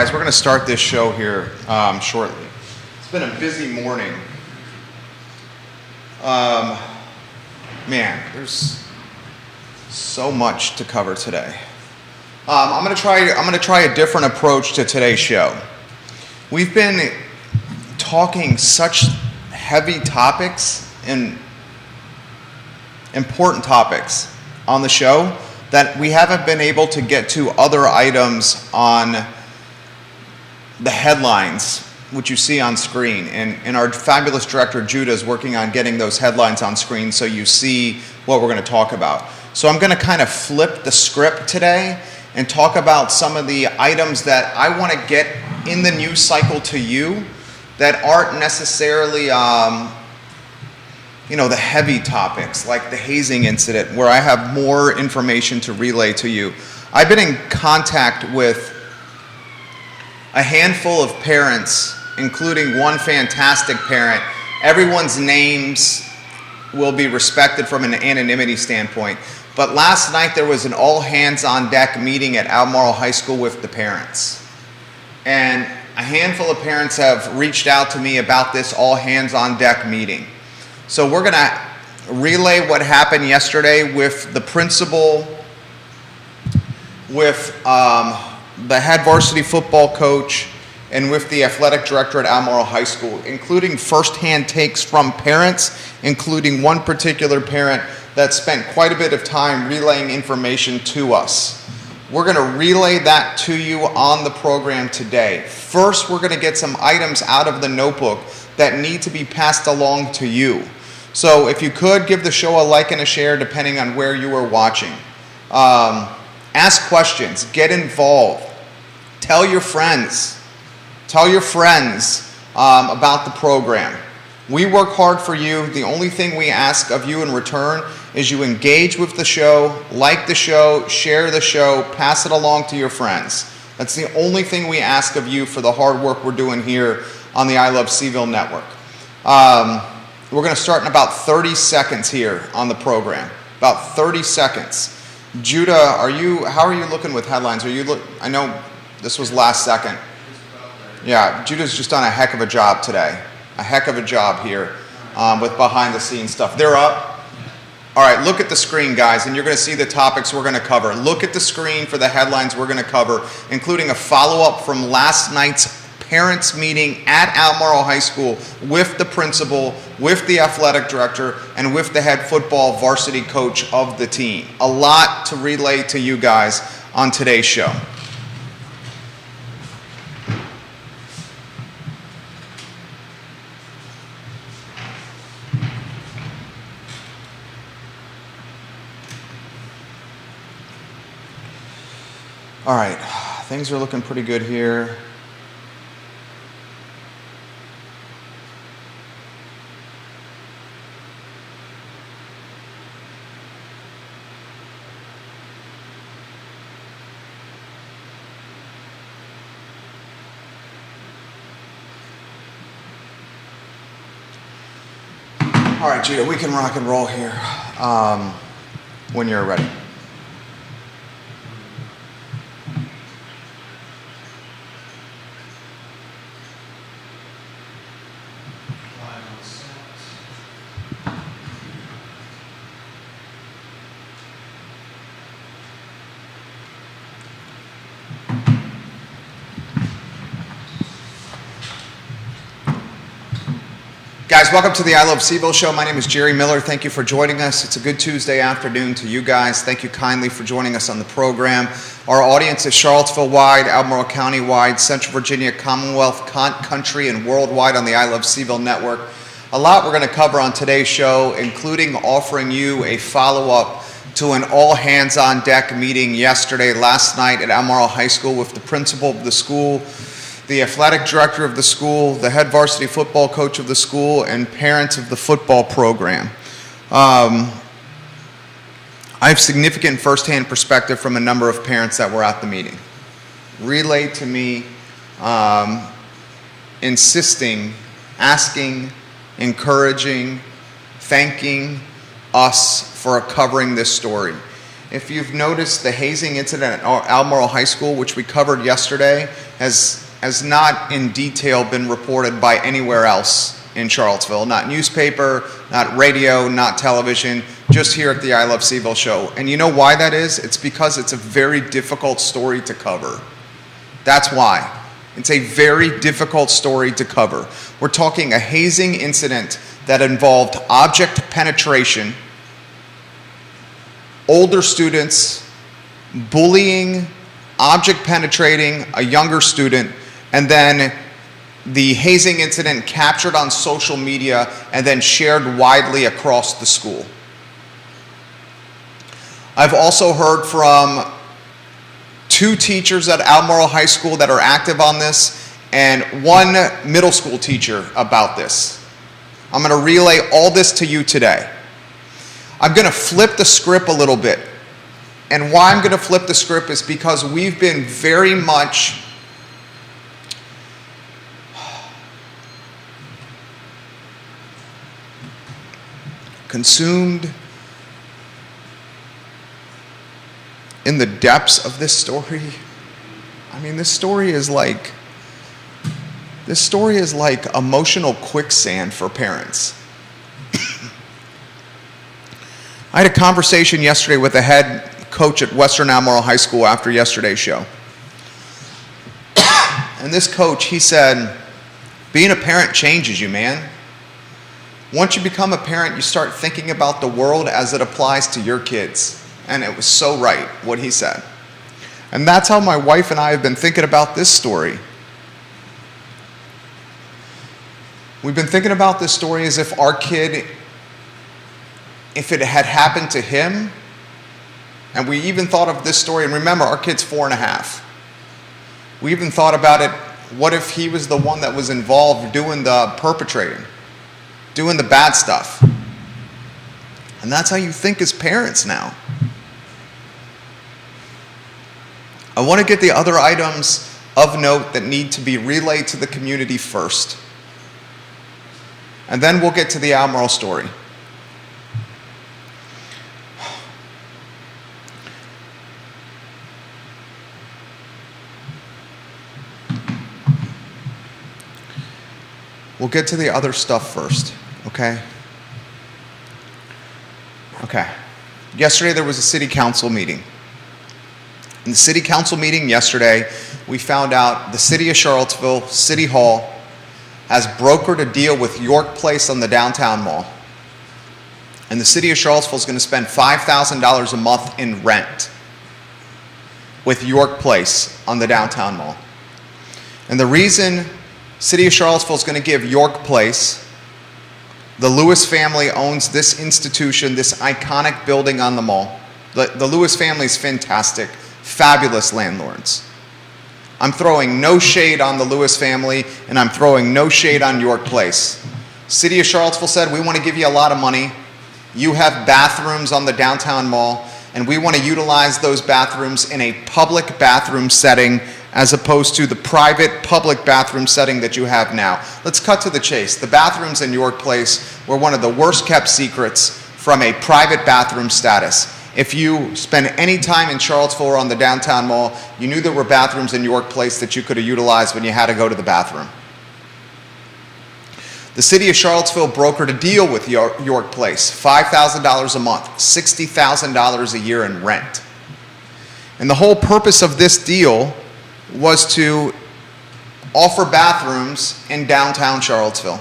guys, we're going to start this show here shortly. It's been a busy morning. Man, there's so much to cover today. I'm going to try a different approach to today's show. We've been talking such heavy topics and important topics on the show that we haven't been able to get to other items on the headlines, which you see on screen. And our fabulous director, Judah, is working on getting those headlines on screen so you see what we're going to talk about. So I'm going to kind of flip the script today and talk about some of the items that I want to get in the news cycle to you that aren't necessarily the heavy topics like the hazing incident, where I have more information to relay to you. I've been in contact with a handful of parents, including one fantastic parent. Everyone's names will be respected from an anonymity standpoint. But last night there was an all-hands-on-deck meeting at Albemarle High School with the parents. And a handful of parents have reached out to me about this all-hands-on-deck meeting. So we're going to relay what happened yesterday with the principal, with the head varsity football coach, and with the athletic director at Albemarle High School, including firsthand takes from parents, including one particular parent that spent quite a bit of time relaying information to us. We're going to relay that to you on the program today. First, we're going to get some items out of the notebook that need to be passed along to you. So if you could, give the show a like and a share depending on where you are watching. Ask questions. Get involved. Tell your friends. Tell your friends about the program. We work hard for you. The only thing we ask of you in return is you engage with the show, like the show, share the show, pass it along to your friends. That's the only thing we ask of you for the hard work we're doing here on the I Love CVille network. We're going to start in about 30 seconds here on the program. About 30 seconds. Judah, how are you looking with headlines? I know this was last second. Yeah, Judah's just done a heck of a job today. A heck of a job here with behind the scenes stuff. They're up. All right, look at the screen, guys, and you're going to see the topics we're going to cover. Look at the screen for the headlines we're going to cover, including a follow-up from last night's parents meeting at Albemarle High School with the principal, with the athletic director, and with the head football varsity coach of the team. A lot to relay to you guys on today's show. All right, things are looking pretty good here. All right, Judah, we can rock and roll here when you're ready. Guys, welcome to the I Love CVille show. My name is Jerry Miller. Thank you for joining us. It's a good Tuesday afternoon to you guys. Thank you kindly for joining us on the program. Our audience is Charlottesville-wide, Albemarle County-wide, Central Virginia, Commonwealth, country, and worldwide on the I Love CVille network. A lot we're going to cover on today's show, including offering you a follow-up to an all-hands-on-deck meeting last night at Albemarle High School with the principal of the school, the athletic director of the school, the head varsity football coach of the school, and parents of the football program. I have significant firsthand perspective from a number of parents that were at the meeting. Relayed to me, insisting, asking, encouraging, thanking us for covering this story. If you've noticed the hazing incident at Albemarle High School, which we covered yesterday, has not in detail been reported by anywhere else in Charlottesville. Not newspaper, not radio, not television, just here at the I Love CVille show. And you know why that is? It's because it's a very difficult story to cover. That's why. It's a very difficult story to cover. We're talking a hazing incident that involved object penetration, older students bullying, object penetrating a younger student, and then the hazing incident captured on social media and then shared widely across the school. I've also heard from 2 teachers at Albemarle High School that are active on this, and 1 middle school teacher about this. I'm going to relay all this to you today. I'm going to flip the script a little bit. And why I'm going to flip the script is because we've been very much consumed in the depths of this story. I mean, this story is like emotional quicksand for parents. I had a conversation yesterday with the head coach at Western Albemarle High School after yesterday's show. And this coach, he said, being a parent changes you, man. Once you become a parent, you start thinking about the world as it applies to your kids. And it was so right, what he said. And that's how my wife and I have been thinking about this story. We've been thinking about this story as if our kid, if it had happened to him, and we even thought of this story, and remember, our kid's 4.5. We even thought about it, what if he was the one that was involved doing the perpetrating, doing the bad stuff? And that's how you think as parents now. I want to get the other items of note that need to be relayed to the community first. And then we'll get to the Albemarle story. We'll get to the other stuff first, okay? Okay. Yesterday there was a city council meeting. In the city council meeting yesterday, we found out the city of Charlottesville, City Hall, has brokered a deal with York Place on the downtown mall. And the city of Charlottesville is going to spend $5,000 a month in rent with York Place on the downtown mall. And the reason City of Charlottesville is going to give York Place, the Lewis family owns this institution, this iconic building on the mall. The Lewis family is fantastic, fabulous landlords. I'm throwing no shade on the Lewis family, and I'm throwing no shade on York Place. City of Charlottesville said, we want to give you a lot of money. You have bathrooms on the downtown mall, and we want to utilize those bathrooms in a public bathroom setting as opposed to the private public bathroom setting that you have now. Let's cut to the chase. The bathrooms in York Place were one of the worst kept secrets from a private bathroom status. If you spend any time in Charlottesville or on the downtown mall, you knew there were bathrooms in York Place that you could have utilized when you had to go to the bathroom. The city of Charlottesville brokered a deal with York Place, $5,000 a month, $60,000 a year in rent. And the whole purpose of this deal was to offer bathrooms in downtown Charlottesville.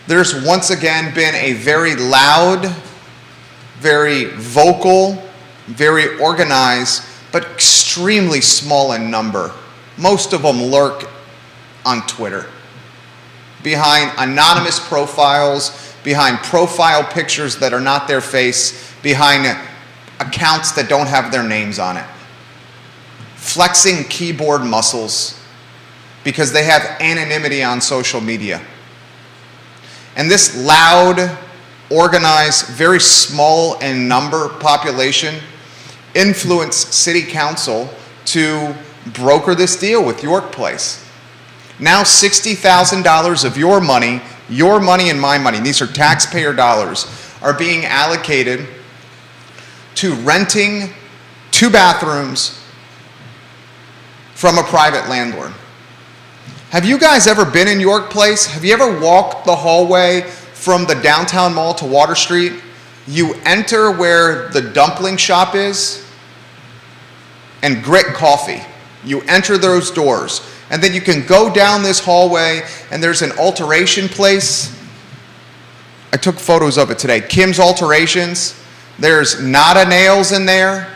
There's once again been a very loud, very vocal, very organized, but extremely small in number. Most of them lurk on Twitter, behind anonymous profiles, behind profile pictures that are not their face, behind accounts that don't have their names on it, flexing keyboard muscles because they have anonymity on social media. And this loud, organized, very small in number population influenced city council to broker this deal with York Place. Now $60,000 of your money and my money, these are taxpayer dollars, are being allocated to renting 2 bathrooms from a private landlord. Have you guys ever been in York Place? Have you ever walked the hallway from the downtown mall to Water Street? You enter where the dumpling shop is and Grit Coffee. You enter those doors, and then you can go down this hallway, and there's an alteration place. I took photos of it today. Kim's Alterations. There's Nada Nails in there.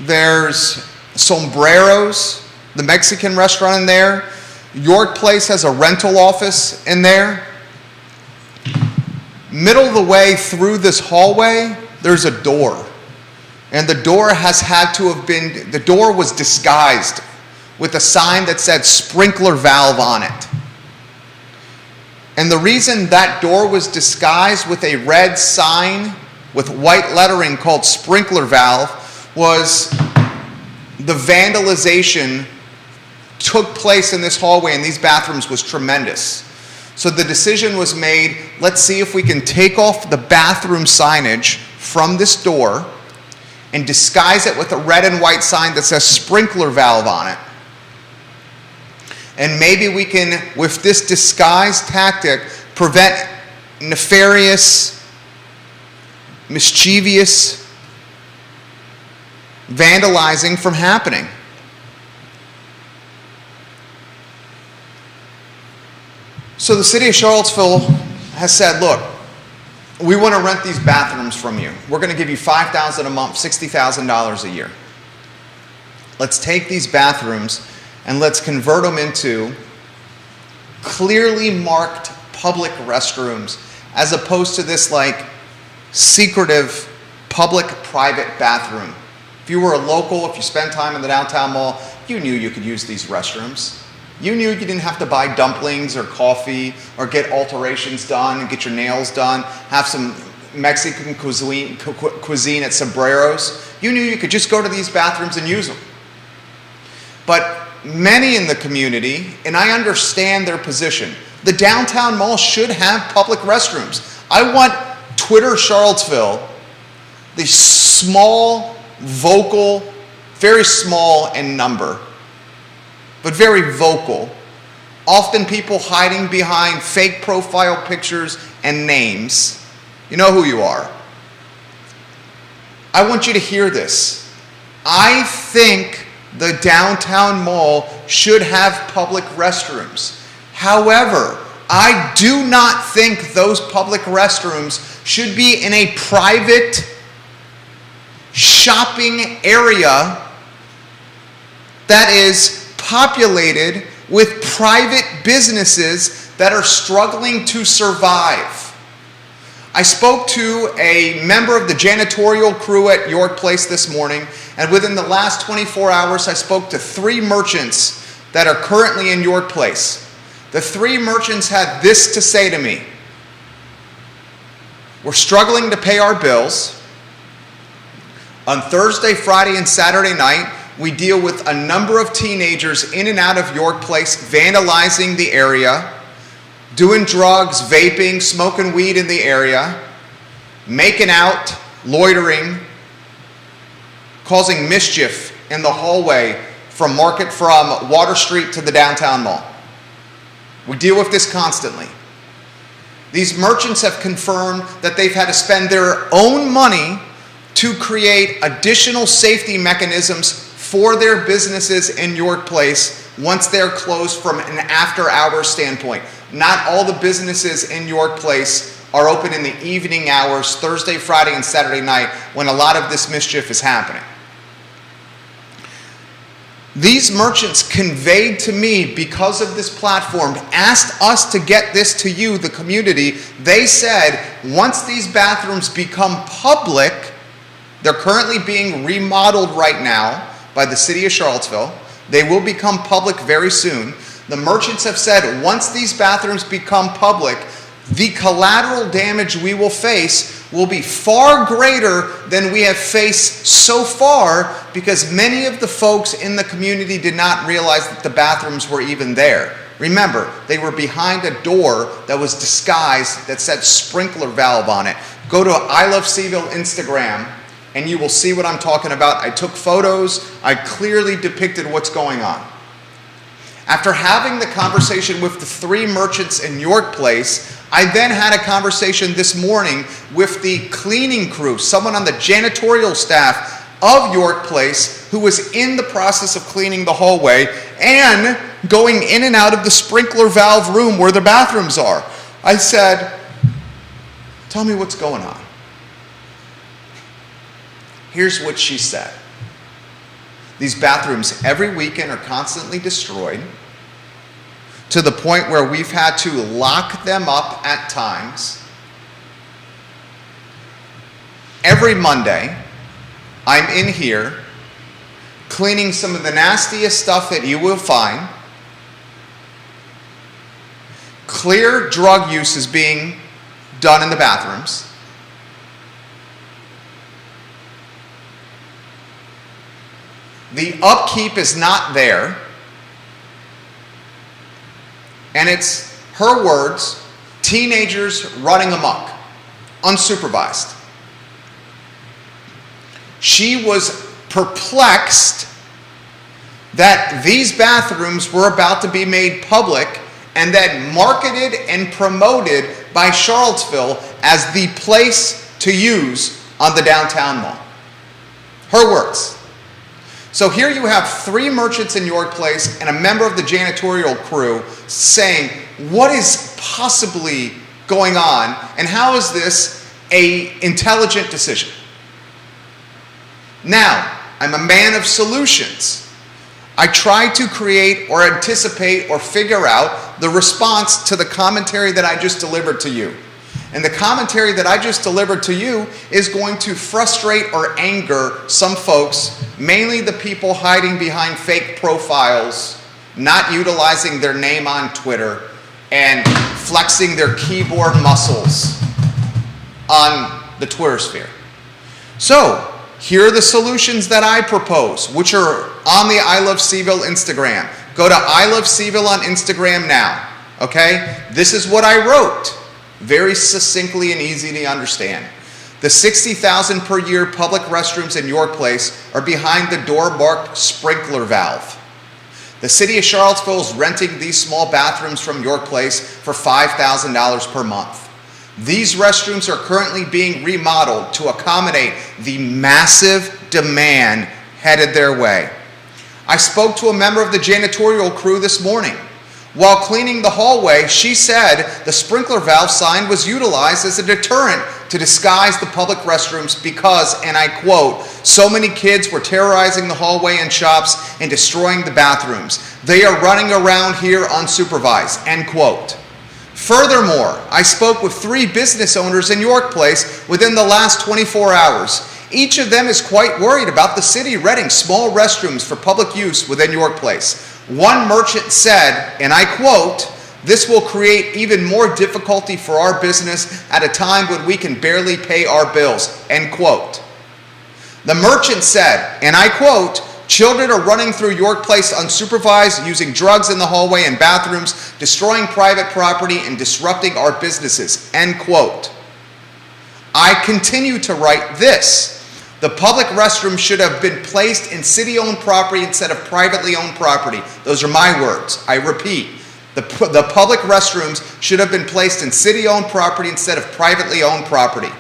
There's Sombreros, the Mexican restaurant in there. York Place has a rental office in there. Middle of the way through this hallway, there's a door. And the door the door was disguised with a sign that said sprinkler valve on it. And the reason that door was disguised with a red sign with white lettering called sprinkler valve was the vandalization took place in this hallway and these bathrooms was tremendous. So the decision was made, let's see if we can take off the bathroom signage from this door and disguise it with a red and white sign that says sprinkler valve on it. And maybe we can, with this disguise tactic, prevent nefarious, mischievous vandalizing from happening. So the city of Charlottesville has said, look, we want to rent these bathrooms from you. We're going to give you $5,000 a month, $60,000 a year. Let's take these bathrooms and let's convert them into clearly marked public restrooms as opposed to this like secretive public-private bathroom. If you were a local, if you spent time in the downtown mall, you knew you could use these restrooms. You knew you didn't have to buy dumplings or coffee or get alterations done and get your nails done, have some Mexican cuisine at Sombreros. You knew you could just go to these bathrooms and use them. But many in the community, and I understand their position, the downtown mall should have public restrooms. I want Twitter Charlottesville, the small, vocal, very small in number, but very vocal, often people hiding behind fake profile pictures and names. You know who you are. I want you to hear this. I think the downtown mall should have public restrooms. However, I do not think those public restrooms should be in a private shopping area that is populated with private businesses that are struggling to survive. I spoke to a member of the janitorial crew at York Place this morning, and within the last 24 hours, I spoke to 3 merchants that are currently in York Place. The 3 merchants had this to say to me: we're struggling to pay our bills. On Thursday, Friday, and Saturday night, we deal with a number of teenagers in and out of York Place, vandalizing the area, doing drugs, vaping, smoking weed in the area, making out, loitering, causing mischief in the hallway from Water Street to the downtown mall. We deal with this constantly. These merchants have confirmed that they've had to spend their own money to create additional safety mechanisms for their businesses in York Place once they're closed from an after-hours standpoint. Not all the businesses in York Place are open in the evening hours, Thursday, Friday, and Saturday night, when a lot of this mischief is happening. These merchants conveyed to me, because of this platform, asked us to get this to you, the community. They said, once these bathrooms become public, they're currently being remodeled right now by the city of Charlottesville. They will become public very soon. The merchants have said, once these bathrooms become public, the collateral damage we will face will be far greater than we have faced so far, because many of the folks in the community did not realize that the bathrooms were even there. Remember, they were behind a door that was disguised that said sprinkler valve on it. Go to I Love Seville Instagram and you will see what I'm talking about. I took photos. I clearly depicted what's going on. After having the conversation with the 3 merchants in York Place, I then had a conversation this morning with the cleaning crew, someone on the janitorial staff of York Place who was in the process of cleaning the hallway and going in and out of the sprinkler valve room where the bathrooms are. I said, tell me what's going on. Here's what she said. These bathrooms every weekend are constantly destroyed to the point where we've had to lock them up at times. Every Monday, I'm in here cleaning some of the nastiest stuff that you will find. Clear drug use is being done in the bathrooms. The upkeep is not there. And it's her words, teenagers running amok, unsupervised. She was perplexed that these bathrooms were about to be made public and that marketed and promoted by Charlottesville as the place to use on the downtown mall. Her words. So here you have 3 merchants in York Place and a member of the janitorial crew saying, what is possibly going on and how is this an intelligent decision? Now, I'm a man of solutions. I try to create or anticipate or figure out the response to the commentary that I just delivered to you. And the commentary that I just delivered to you is going to frustrate or anger some folks, mainly the people hiding behind fake profiles, not utilizing their name on Twitter, and flexing their keyboard muscles on the Twitter sphere. So, here are the solutions that I propose, which are on the I Love CVille Instagram. Go to I Love CVille on Instagram now, okay? This is what I wrote. Very succinctly and easy to understand. The $60,000 per year public restrooms in York Place are behind the door marked sprinkler valve. The city of Charlottesville is renting these small bathrooms from York Place for $5,000 per month. These restrooms are currently being remodeled to accommodate the massive demand headed their way. I spoke to a member of the janitorial crew this morning. While cleaning the hallway, she said the sprinkler valve sign was utilized as a deterrent to disguise the public restrooms because, and I quote, so many kids were terrorizing the hallway and shops and destroying the bathrooms. They are running around here unsupervised, end quote. Furthermore, I spoke with 3 business owners in York Place within the last 24 hours. Each of them is quite worried about the city renting small restrooms for public use within York Place. One merchant said, and I quote, "This will create even more difficulty for our business at a time when we can barely pay our bills," end quote. The merchant said, and I quote, "Children are running through York Place unsupervised, using drugs in the hallway and bathrooms, destroying private property and disrupting our businesses," end quote. I continue to write this. The public restroom should have been placed in city-owned property instead of privately owned property. Those are my words. I repeat, the public restrooms should have been placed in city-owned property instead of privately owned property.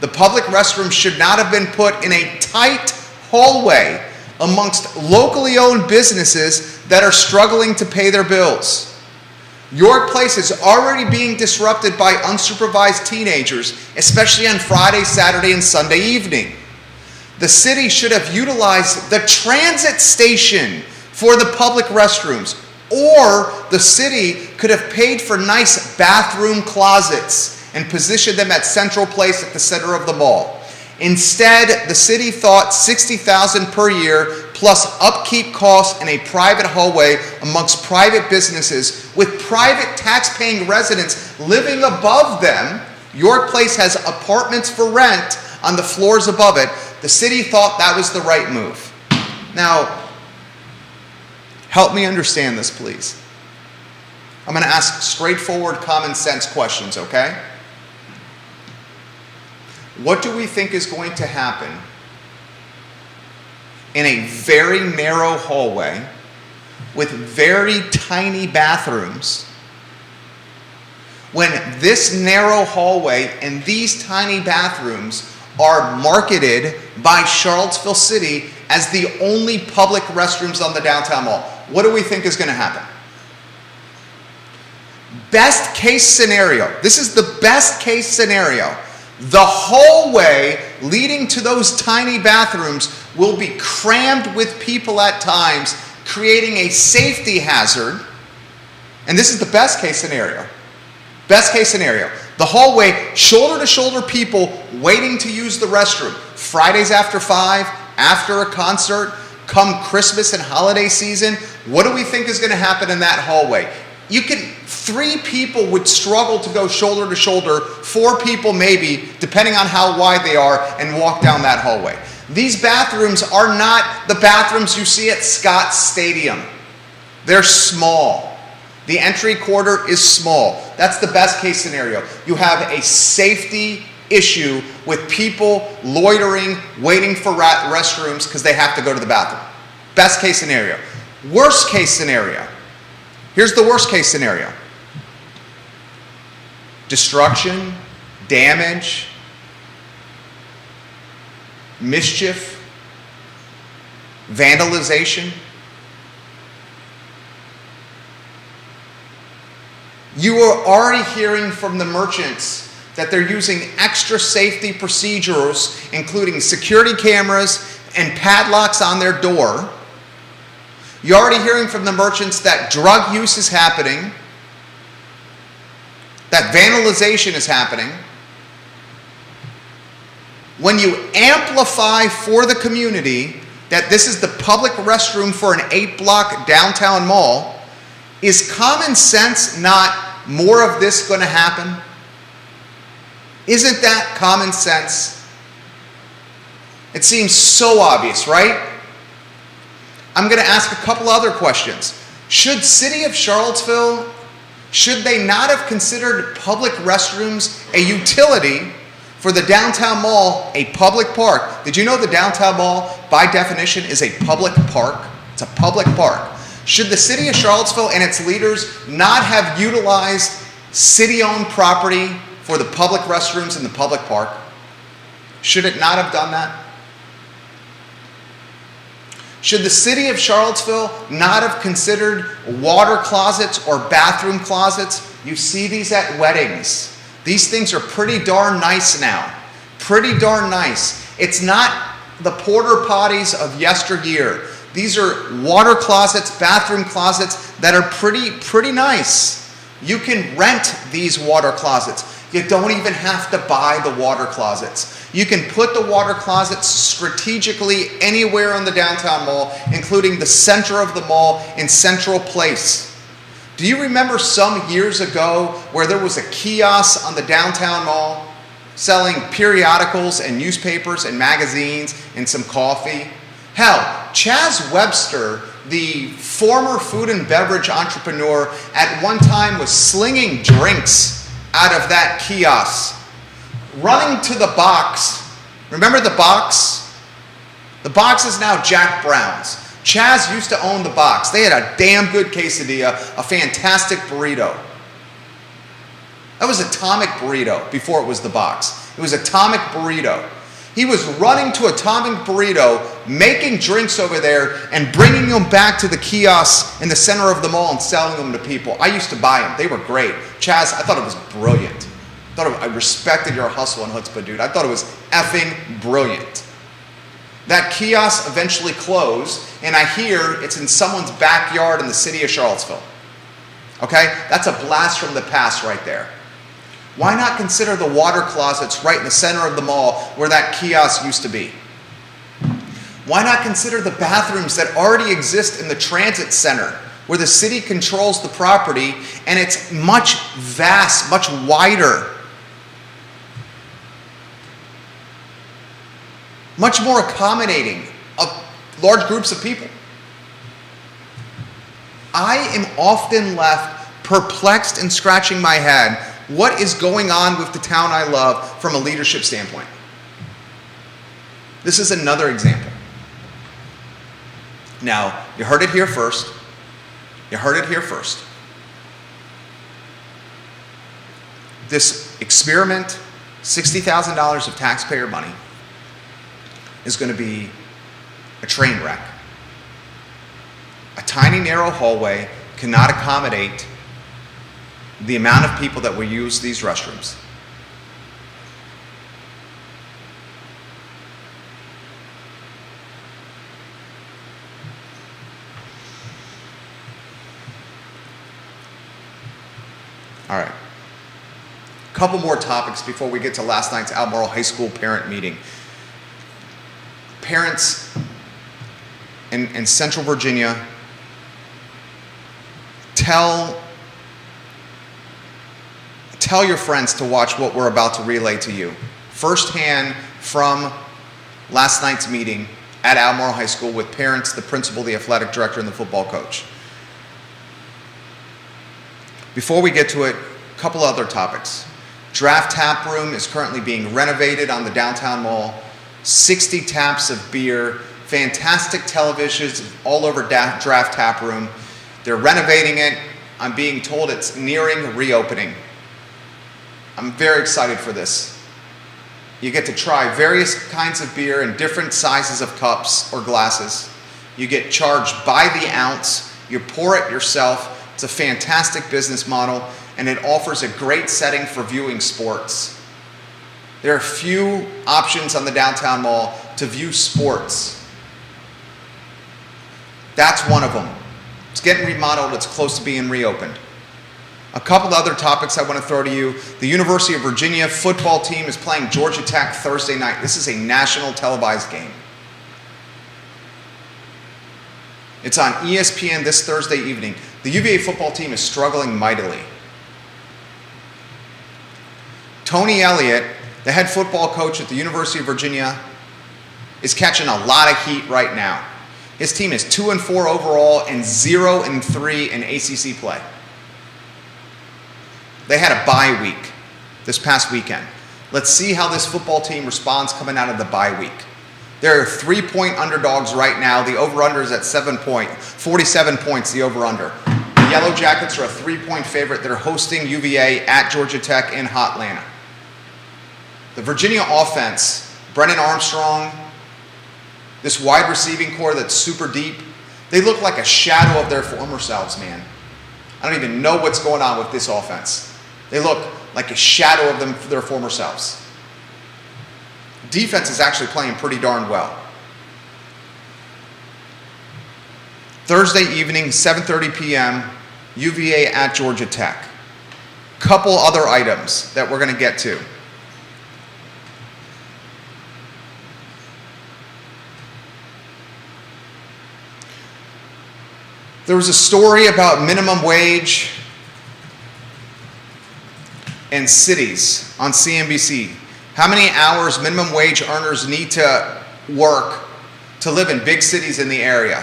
The public restrooms should not have been put in a tight hallway amongst locally owned businesses that are struggling to pay their bills. York Place is already being disrupted by unsupervised teenagers, especially on Friday, Saturday, and Sunday evening. The city should have utilized the transit station for the public restrooms, or the city could have paid for nice bathroom closets and positioned them at Central Place at the center of the mall. Instead, the city thought $60,000 per year plus upkeep costs in a private hallway amongst private businesses with private tax-paying residents living above them. York Place has apartments for rent on the floors above it. The city thought that was the right move. Now, help me understand this, please. I'm going to ask straightforward, common sense questions, okay? What do we think is going to happen in a very narrow hallway with very tiny bathrooms, when this narrow hallway and these tiny bathrooms are marketed by Charlottesville City as the only public restrooms on the downtown mall? What do we think is going to happen? Best case scenario, this is the best case scenario. The hallway leading to those tiny bathrooms will be crammed with people at times, creating a safety hazard. And this is the best case scenario. Best case scenario. The hallway, shoulder to shoulder people waiting to use the restroom. Fridays after 5, after a concert, come Christmas and holiday season. What do we think is going to happen in that hallway? 3 people would struggle to go shoulder to shoulder, 4 people maybe, depending on how wide they are, and walk down that hallway. These bathrooms are not the bathrooms you see at Scott Stadium. They're small. The entry corridor is small. That's the best case scenario. You have a safety issue with people loitering, waiting for restrooms because they have to go to the bathroom. Best case scenario. Worst case scenario. Here's the worst case scenario. Destruction, damage, mischief, vandalization. You are already hearing from the merchants that they're using extra safety procedures, including security cameras and padlocks on their door. You're already hearing from the merchants that drug use is happening, that vandalization is happening. When you amplify for the community that this is the public restroom for an 8-block downtown mall, is common sense not more of this going to happen? Isn't that common sense? It seems so obvious, right? I'm going to ask a couple other questions. Should City of Charlottesville, should they not have considered public restrooms a utility for the downtown mall, a public park? Did you know the downtown mall, by definition, is a public park? It's a public park. Should the City of Charlottesville and its leaders not have utilized city-owned property for the public restrooms in the public park? Should it not have done that? Should the City of Charlottesville not have considered water closets or bathroom closets? You see these at weddings. These things are pretty darn nice now. Pretty darn nice. It's not the porta potties of yesteryear. These are water closets, bathroom closets that are pretty nice. You can rent these water closets. You don't even have to buy the water closets. You can put the water closets strategically anywhere in the downtown mall, including the center of the mall in Central Place. Do you remember some years ago where there was a kiosk on the downtown mall selling periodicals and newspapers and magazines and some coffee? Hell, Chaz Webster, the former food and beverage entrepreneur, at one time was slinging drinks out of that kiosk, running to the box. Remember the box? The box is now Jack Brown's. Chaz used to own the box. They had a damn good quesadilla, a fantastic burrito. That was Atomic Burrito before it was the box. It was Atomic Burrito. He was running to Atomic Burrito, making drinks over there, and bringing them back to the kiosk in the center of the mall and selling them to people. I used to buy them. They were great. Chaz, I thought it was brilliant. I respected your hustle and chutzpah, dude. I thought it was effing brilliant. That kiosk eventually closed, and I hear it's in someone's backyard in the city of Charlottesville. Okay? That's a blast from the past right there. Why not consider the water closets right in the center of the mall where that kiosk used to be? Why not consider the bathrooms that already exist in the transit center where the city controls the property and it's much wider, much more accommodating of large groups of people? I am often left perplexed and scratching my head. What is going on with the town I love from a leadership standpoint? This is another example. Now, you heard it here first. You heard it here first. This experiment, $60,000 of taxpayer money, is going to be a train wreck. A tiny, narrow hallway cannot accommodate the amount of people that will use these restrooms. All right. A couple more topics before we get to last night's Albemarle High School parent meeting. Parents in Central Virginia, tell your friends to watch what we're about to relay to you. Firsthand from last night's meeting at Albemarle High School with parents, the principal, the athletic director, and the football coach. Before we get to it, a couple other topics. Draft Tap Room is currently being renovated on the downtown mall. 60 taps of beer, fantastic televisions all over Draft Tap Room. They're renovating it. I'm being told it's nearing reopening. I'm very excited for this. You get to try various kinds of beer in different sizes of cups or glasses. You get charged by the ounce. You pour it yourself. It's a fantastic business model, and it offers a great setting for viewing sports. There are few options on the downtown mall to view sports. That's one of them. It's getting remodeled. It's close to being reopened. A couple other topics I want to throw to you. The University of Virginia football team is playing Georgia Tech Thursday night. This is a national televised game. It's on ESPN this Thursday evening. The UVA football team is struggling mightily. Tony Elliott, the head football coach at the University of Virginia, is catching a lot of heat right now. His team is 2-4 overall and 0-3 in ACC play. They had a bye week this past weekend. Let's see how this football team responds coming out of the bye week. There are 3-point underdogs right now. The over-under is at 47 points, the over-under. The Yellow Jackets are a 3-point favorite. They're hosting UVA at Georgia Tech in Hotlanta. The Virginia offense, Brennan Armstrong, this wide receiving core that's super deep, they look like a shadow of their former selves, man. I don't even know what's going on with this offense. They look like a shadow of their former selves. Defense is actually playing pretty darn well. Thursday evening, 7:30 p.m., UVA at Georgia Tech. Couple other items that we're going to get to. There was a story about minimum wage and cities on CNBC. How many hours minimum wage earners need to work to live in big cities in the area,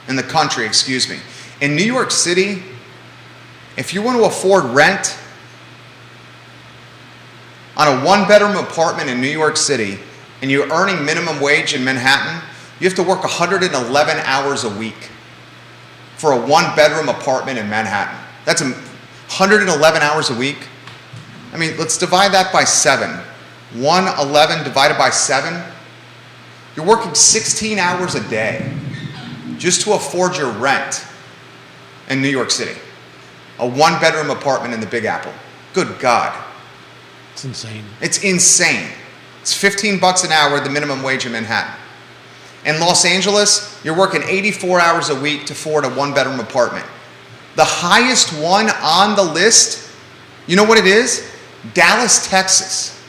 in the country, excuse me. In New York City, if you want to afford rent on a one-bedroom apartment in New York City and you're earning minimum wage in Manhattan, you have to work 111 hours a week for a one-bedroom apartment in Manhattan. That's 111 hours a week. I mean, let's divide that by 7. 111 divided by 7. You're working 16 hours a day just to afford your rent in New York City. A one-bedroom apartment in the Big Apple. Good God. It's insane. It's insane. It's $15 an hour, the minimum wage in Manhattan. In Los Angeles, you're working 84 hours a week to afford a one-bedroom apartment. The highest one on the list, you know what it is? Dallas, Texas,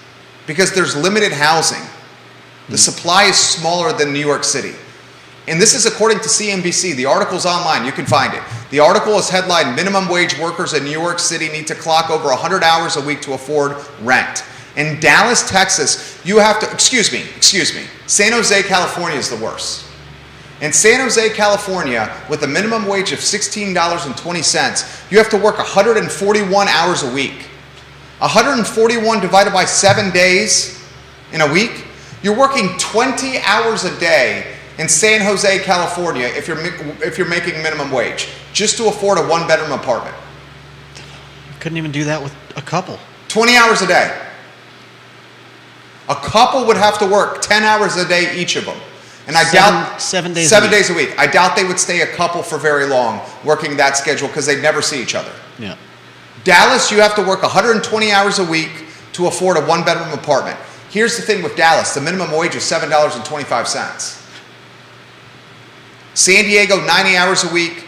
because there's limited housing. The supply is smaller than New York City. And this is according to CNBC. The article's online. You can find it. The article is headlined, minimum wage workers in New York City need to clock over 100 hours a week to afford rent. In Dallas, Texas, you have to, excuse me. San Jose, California is the worst. In San Jose, California, with a minimum wage of $16.20, you have to work 141 hours a week. 141 divided by 7 days in a week, you're working 20 hours a day in San Jose, California, if you're making minimum wage, just to afford a one-bedroom apartment. Couldn't even do that with a couple. 20 hours a day. A couple would have to work 10 hours a day, each of them. And I doubt 7 days. 7 days a week. I doubt they would stay a couple for very long working that schedule because they'd never see each other. Yeah. Dallas, you have to work 120 hours a week to afford a one-bedroom apartment. Here's the thing with Dallas. The minimum wage is $7.25. San Diego, 90 hours a week.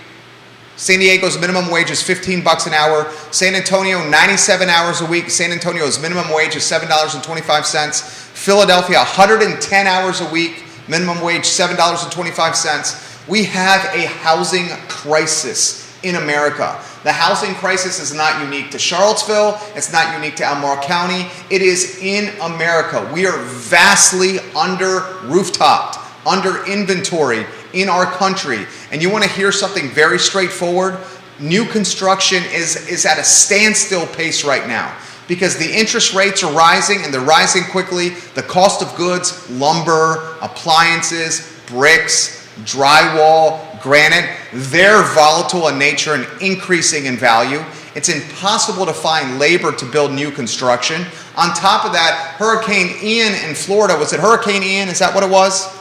San Diego's minimum wage is $15 an hour. San Antonio, 97 hours a week. San Antonio's minimum wage is $7.25. Philadelphia, 110 hours a week. Minimum wage, $7.25. We have a housing crisis in America. The housing crisis is not unique to Charlottesville. It's not unique to Albemarle County. It is in America. We are vastly under-rooftopped, under-inventoried in our country. And you want to hear something very straightforward? New construction is at a standstill pace right now because the interest rates are rising and they're rising quickly. The cost of goods, lumber, appliances, bricks, drywall, granite, they're volatile in nature and increasing in value. It's impossible to find labor to build new construction. On top of that, Hurricane Ian in Florida, was it Hurricane Ian? Is that what it was?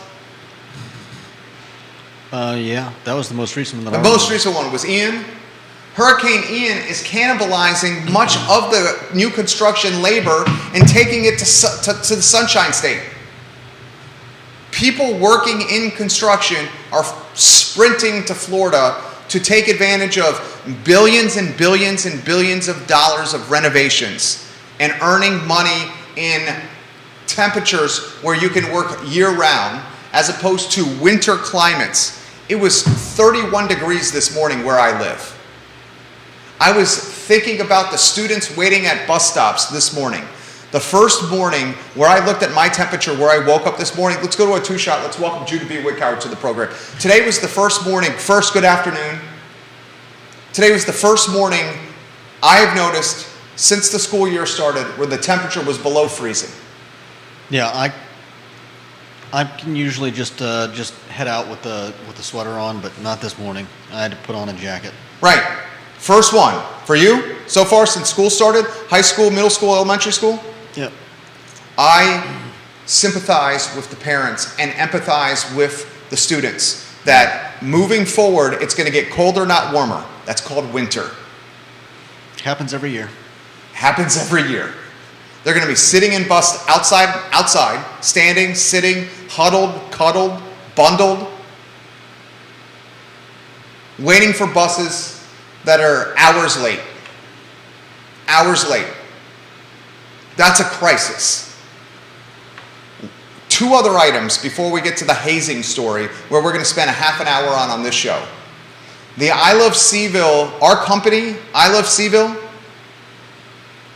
Yeah, that was the most recent one. The most recent one was Ian. Hurricane Ian is cannibalizing much of the new construction labor and taking it to the Sunshine State. People working in construction are sprinting to Florida to take advantage of billions and billions and billions of dollars of renovations and earning money in temperatures where you can work year-round as opposed to winter climates. It was 31 degrees this morning where I live. I was thinking about the students waiting at bus stops this morning. The first morning where I looked at my temperature, where I woke up this morning, let's go to a two-shot. Let's welcome Judah B. Wickhauer to the program. Today was the first morning, good afternoon. Today was the first morning I have noticed since the school year started where the temperature was below freezing. Yeah, I can usually just head out with the sweater on, but not this morning. I had to put on a jacket. Right. First one. For you, so far since school started, high school, middle school, elementary school? Yep. I sympathize with the parents and empathize with the students that moving forward, it's going to get colder, not warmer. That's called winter. Happens every year. Happens every year. They're going to be sitting in bus outside, standing, sitting, huddled, cuddled, bundled, waiting for buses that are hours late. Hours late. That's a crisis. Two other items before we get to the hazing story, where we're going to spend a half an hour on this show. The I Love Seville, our company, I Love Seville,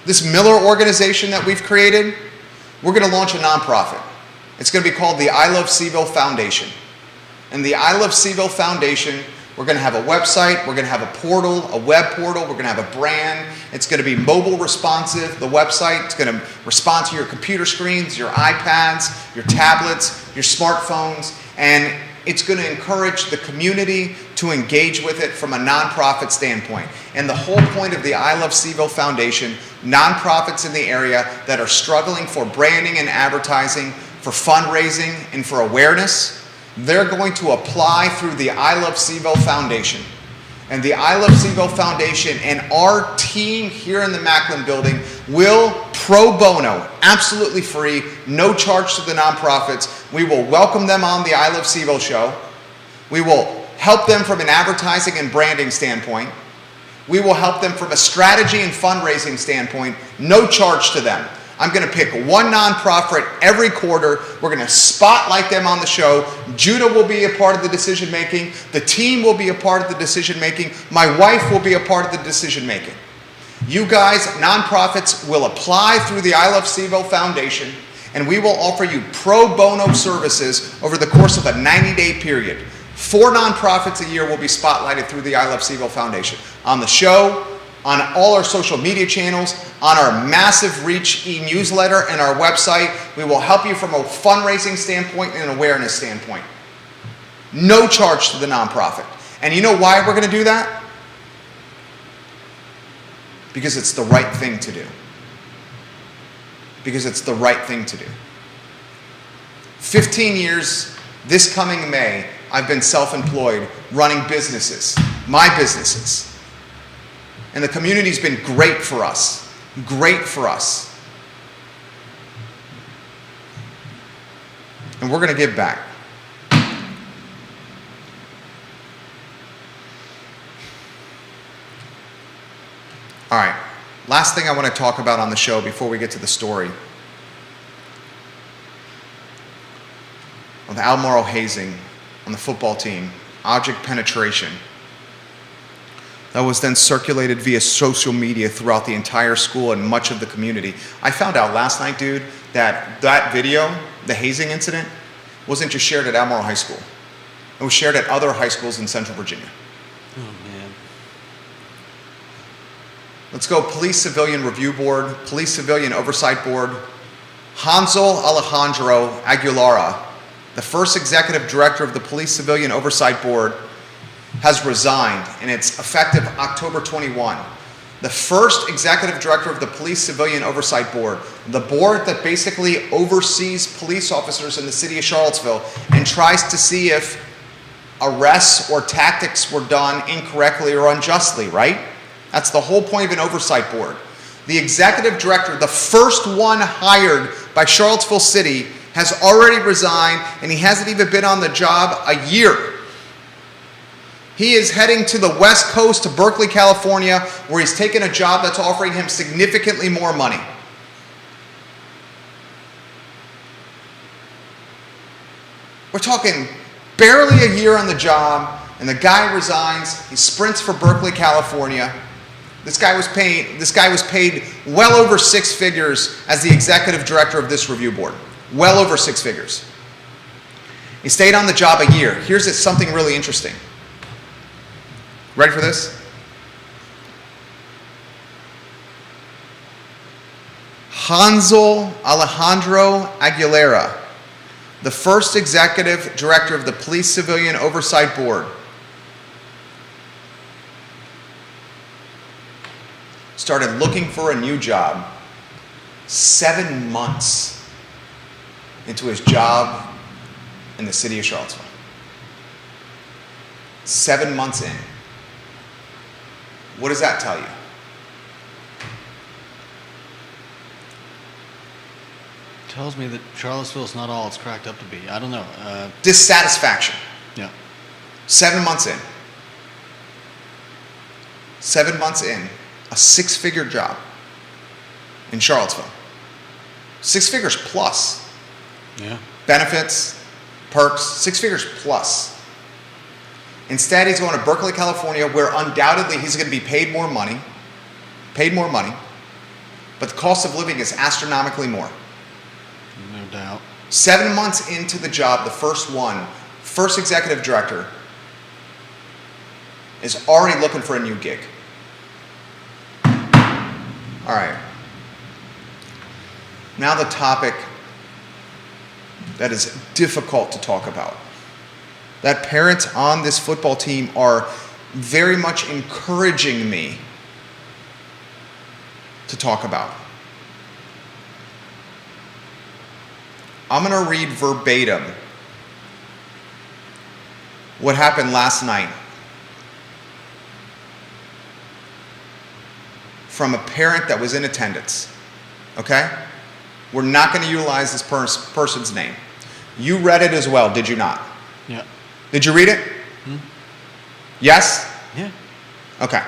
this Miller organization that we've created, we're going to launch a nonprofit. It's going to be called the I Love Seville Foundation. And the I Love Seville Foundation, we're going to have a website, we're going to have a portal, a web portal, we're going to have a brand. It's going to be mobile responsive, the website. It's going to respond to your computer screens, your iPads, your tablets, your smartphones, and it's going to encourage the community to engage with it from a nonprofit standpoint. And the whole point of the I Love Seville Foundation, nonprofits in the area that are struggling for branding and advertising, for fundraising, and for awareness, they're going to apply through the I Love Seville Foundation. And the I Love Seville Foundation and our team here in the Macklin building will, pro bono, absolutely free, no charge to the nonprofits. We will welcome them on the I Love Seville show. We will help them from an advertising and branding standpoint. We will help them from a strategy and fundraising standpoint, no charge to them. I'm going to pick one nonprofit every quarter. We're going to spotlight them on the show. Judah will be a part of the decision making. The team will be a part of the decision making. My wife will be a part of the decision making. You guys, nonprofits, will apply through the I Love Seville Foundation, and we will offer you pro bono services over the course of a 90-day period. 4 nonprofits a year will be spotlighted through the I Love Seville Foundation. On the show, on all our social media channels, on our massive reach e-newsletter and our website. We will help you from a fundraising standpoint and an awareness standpoint. No charge to the nonprofit. And you know why we're going to do that? Because it's the right thing to do. Because it's the right thing to do. 15 years, this coming May, I've been self-employed, running businesses, my businesses. And the community's been great for us. Great for us. And we're going to give back. All right, last thing I want to talk about on the show before we get to the story of Albemarle hazing on the football team, object penetration, that was then circulated via social media throughout the entire school and much of the community. I found out last night, dude, that video, the hazing incident, wasn't just shared at Albemarle High School. It was shared at other high schools in Central Virginia. Oh, man. Let's go Police Civilian Review Board, Police Civilian Oversight Board. Hansel Alejandro Aguilera, the first executive director of the Police Civilian Oversight Board, has resigned, and it's effective October 21. The first executive director of the Police Civilian Oversight Board, the board that basically oversees police officers in the city of Charlottesville and tries to see if arrests or tactics were done incorrectly or unjustly, right? That's the whole point of an oversight board. The executive director, the first one hired by Charlottesville City, has already resigned, and he hasn't even been on the job a year. He is heading to the West Coast, to Berkeley, California, where he's taken a job that's offering him significantly more money. We're talking barely a year on the job, and the guy resigns. He sprints for Berkeley, California. This guy was paid well over six figures as the executive director of this review board. Well over six figures. He stayed on the job a year. Here's something really interesting. Ready for this? Hansel Alejandro Aguilera, the first executive director of the Police Civilian Oversight Board, started looking for a new job 7 months into his job in the city of Charlottesville. 7 months in. What does that tell you? Tells me that Charlottesville is not all it's cracked up to be. I don't know. Dissatisfaction. Yeah. 7 months in. 7 months in. A six-figure job in Charlottesville. 6 figures plus. Yeah. Benefits, perks, 6 figures plus. Instead, he's going to Berkeley, California, where undoubtedly he's going to be paid more money, but the cost of living is astronomically more. No doubt. 7 months into the job, the first executive director, is already looking for a new gig. All right. Now the topic that is difficult to talk about, that parents on this football team are very much encouraging me to talk about. I'm going to read verbatim what happened last night from a parent that was in attendance, okay? We're not going to utilize this person's name. You read it as well, did you not? Yeah. Did you read it? Yes? Yeah. Okay.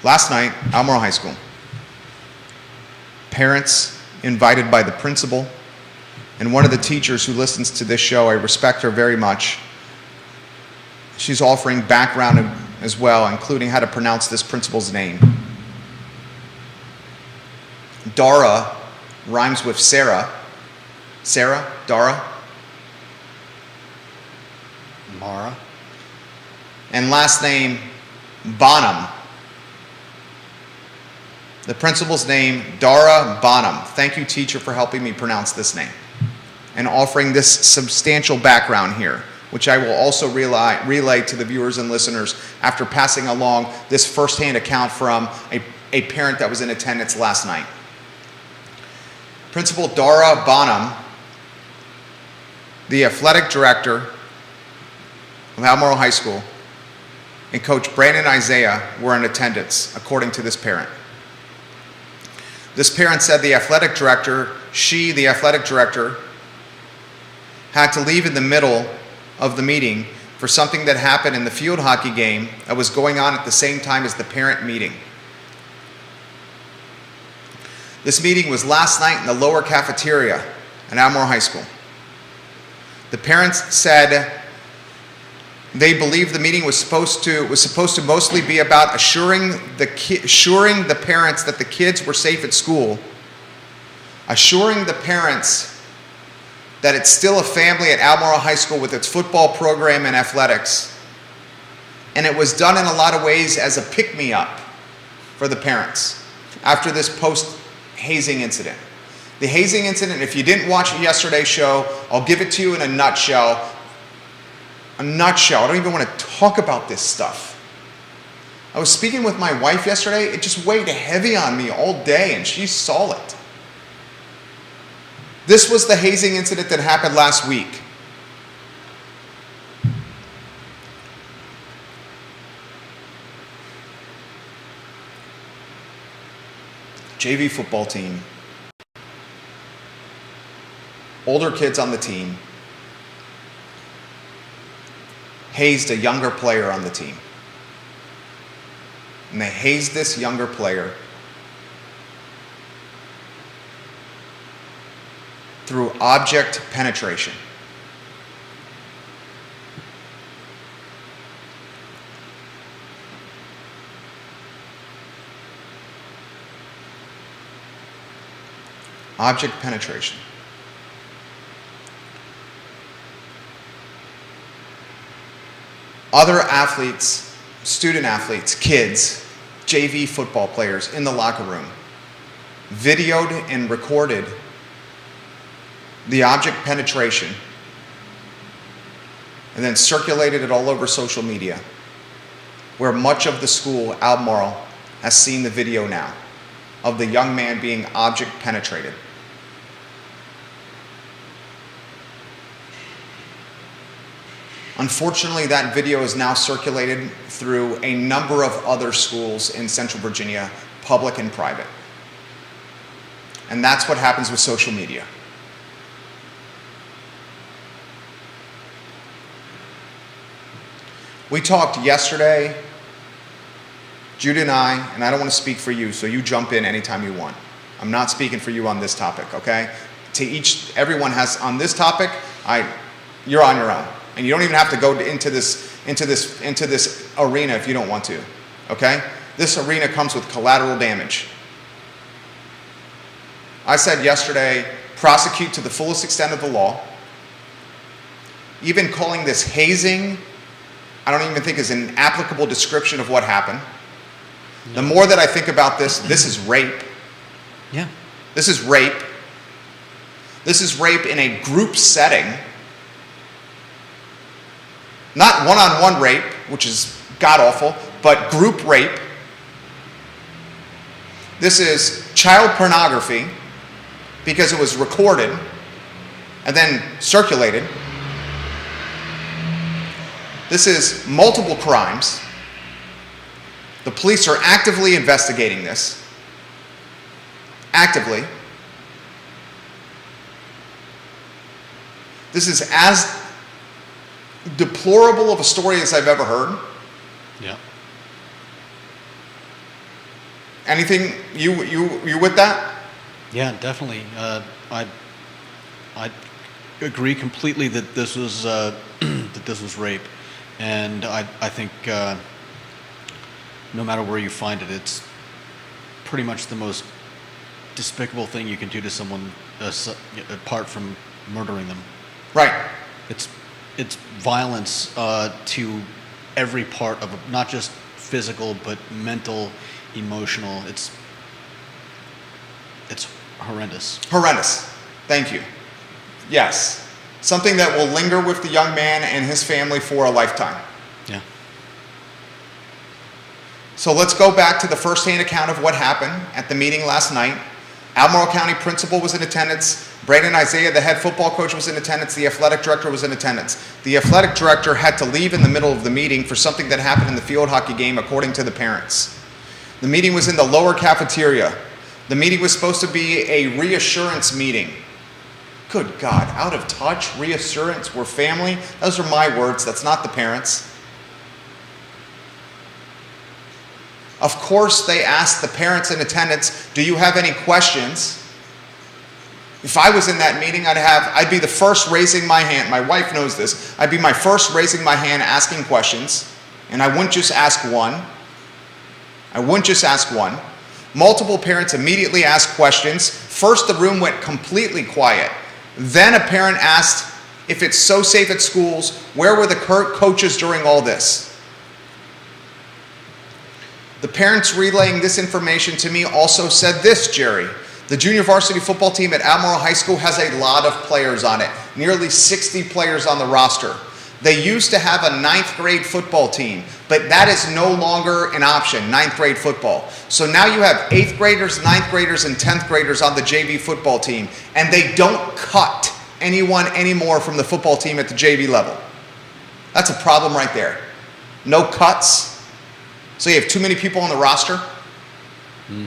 Last night, Albemarle High School. Parents invited by the principal and one of the teachers who listens to this show. I respect her very much. She's offering background as well, including how to pronounce this principal's name. Dara rhymes with Sarah. Sarah? Dara? Mara. and last name Bonham. The principal's name, Dara Bonham. Thank you, teacher, for helping me pronounce this name and offering this substantial background here, which I will also relay to the viewers and listeners after passing along this firsthand account from a parent that was in attendance last night. Principal Dara Bonham, the athletic director of Albemarle High School, and Coach Brandon Isaiah were in attendance, according to this parent. This parent said the athletic director, the athletic director, had to leave in the middle of the meeting for something that happened in the field hockey game that was going on at the same time as the parent meeting. This meeting was last night in the lower cafeteria at Albemarle High School. The parents said they believed the meeting was supposed to mostly be about assuring the parents that the kids were safe at school, assuring the parents that it's still a family at Albemarle High School with its football program and athletics. And it was done in a lot of ways as a pick-me-up for the parents after this post-hazing incident. The hazing incident, if you didn't watch yesterday's show, I'll give it to you in a nutshell. A nutshell. I don't even want to talk about this stuff. I was speaking with my wife yesterday. It just weighed heavy on me all day, and she saw it. This was the hazing incident that happened last week. JV football team. Older kids on the team hazed a younger player on the team. And they hazed this younger player through object penetration. Object penetration. Other athletes, student athletes, kids, JV football players in the locker room videoed and recorded the object penetration and then circulated it all over social media, where much of the school, Albemarle, has seen the video now of the young man being object penetrated. Unfortunately, that video is now circulated through a number of other schools in Central Virginia, public and private. And that's what happens with social media. We talked yesterday, Judah and I don't want to speak for you, so you jump in anytime you want. I'm not speaking for you on this topic, okay? Everyone has on this topic, you're on your own. And you don't even have to go into this arena if you don't want to, okay? This arena comes with collateral damage. I said yesterday, prosecute to the fullest extent of the law. Even calling this hazing, I don't even think is an applicable description of what happened. No. The more that I think about this is rape. Yeah. This is rape. This is rape in a group setting. Not one-on-one rape, which is god-awful, but group rape. This is child pornography because it was recorded and then circulated. This is multiple crimes. The police are actively investigating this. Actively. This is as deplorable of a story as I've ever heard. Yeah. Anything you with that? Yeah, definitely. I agree completely that this was rape, and I think no matter where you find it, it's pretty much the most despicable thing you can do to someone, apart from murdering them. Right. It's violence to every part of not just physical but mental, emotional. It's horrendous. Horrendous. Thank you. Yes. Something that will linger with the young man and his family for a lifetime. Yeah. So let's go back to the firsthand account of what happened at the meeting last night. Albemarle County principal was in attendance. Brandon Isaiah, the head football coach, was in attendance. The athletic director was in attendance. The athletic director had to leave in the middle of the meeting for something that happened in the field hockey game, according to the parents. The meeting was in the lower cafeteria. The meeting was supposed to be a reassurance meeting. Good God, out of touch, reassurance, we're family. Those are my words, that's not the parents. Of course, they asked the parents in attendance, do you have any questions? If I was in that meeting, I'd be the first raising my hand. My wife knows this. I'd be my first raising my hand asking questions, and I wouldn't just ask one. Multiple parents immediately asked questions. First, the room went completely quiet. Then a parent asked, if it's so safe at schools, where were the coaches during all this? The parents relaying this information to me also said this, Jerry. The junior varsity football team at Albemarle High School has a lot of players on it, nearly 60 players on the roster. They used to have a 9th grade football team, but that is no longer an option, 9th grade football. So now you have 8th graders, 9th graders, and 10th graders on the JV football team, and they don't cut anyone anymore from the football team at the JV level. That's a problem right there. No cuts. So you have too many people on the roster. Mm-hmm.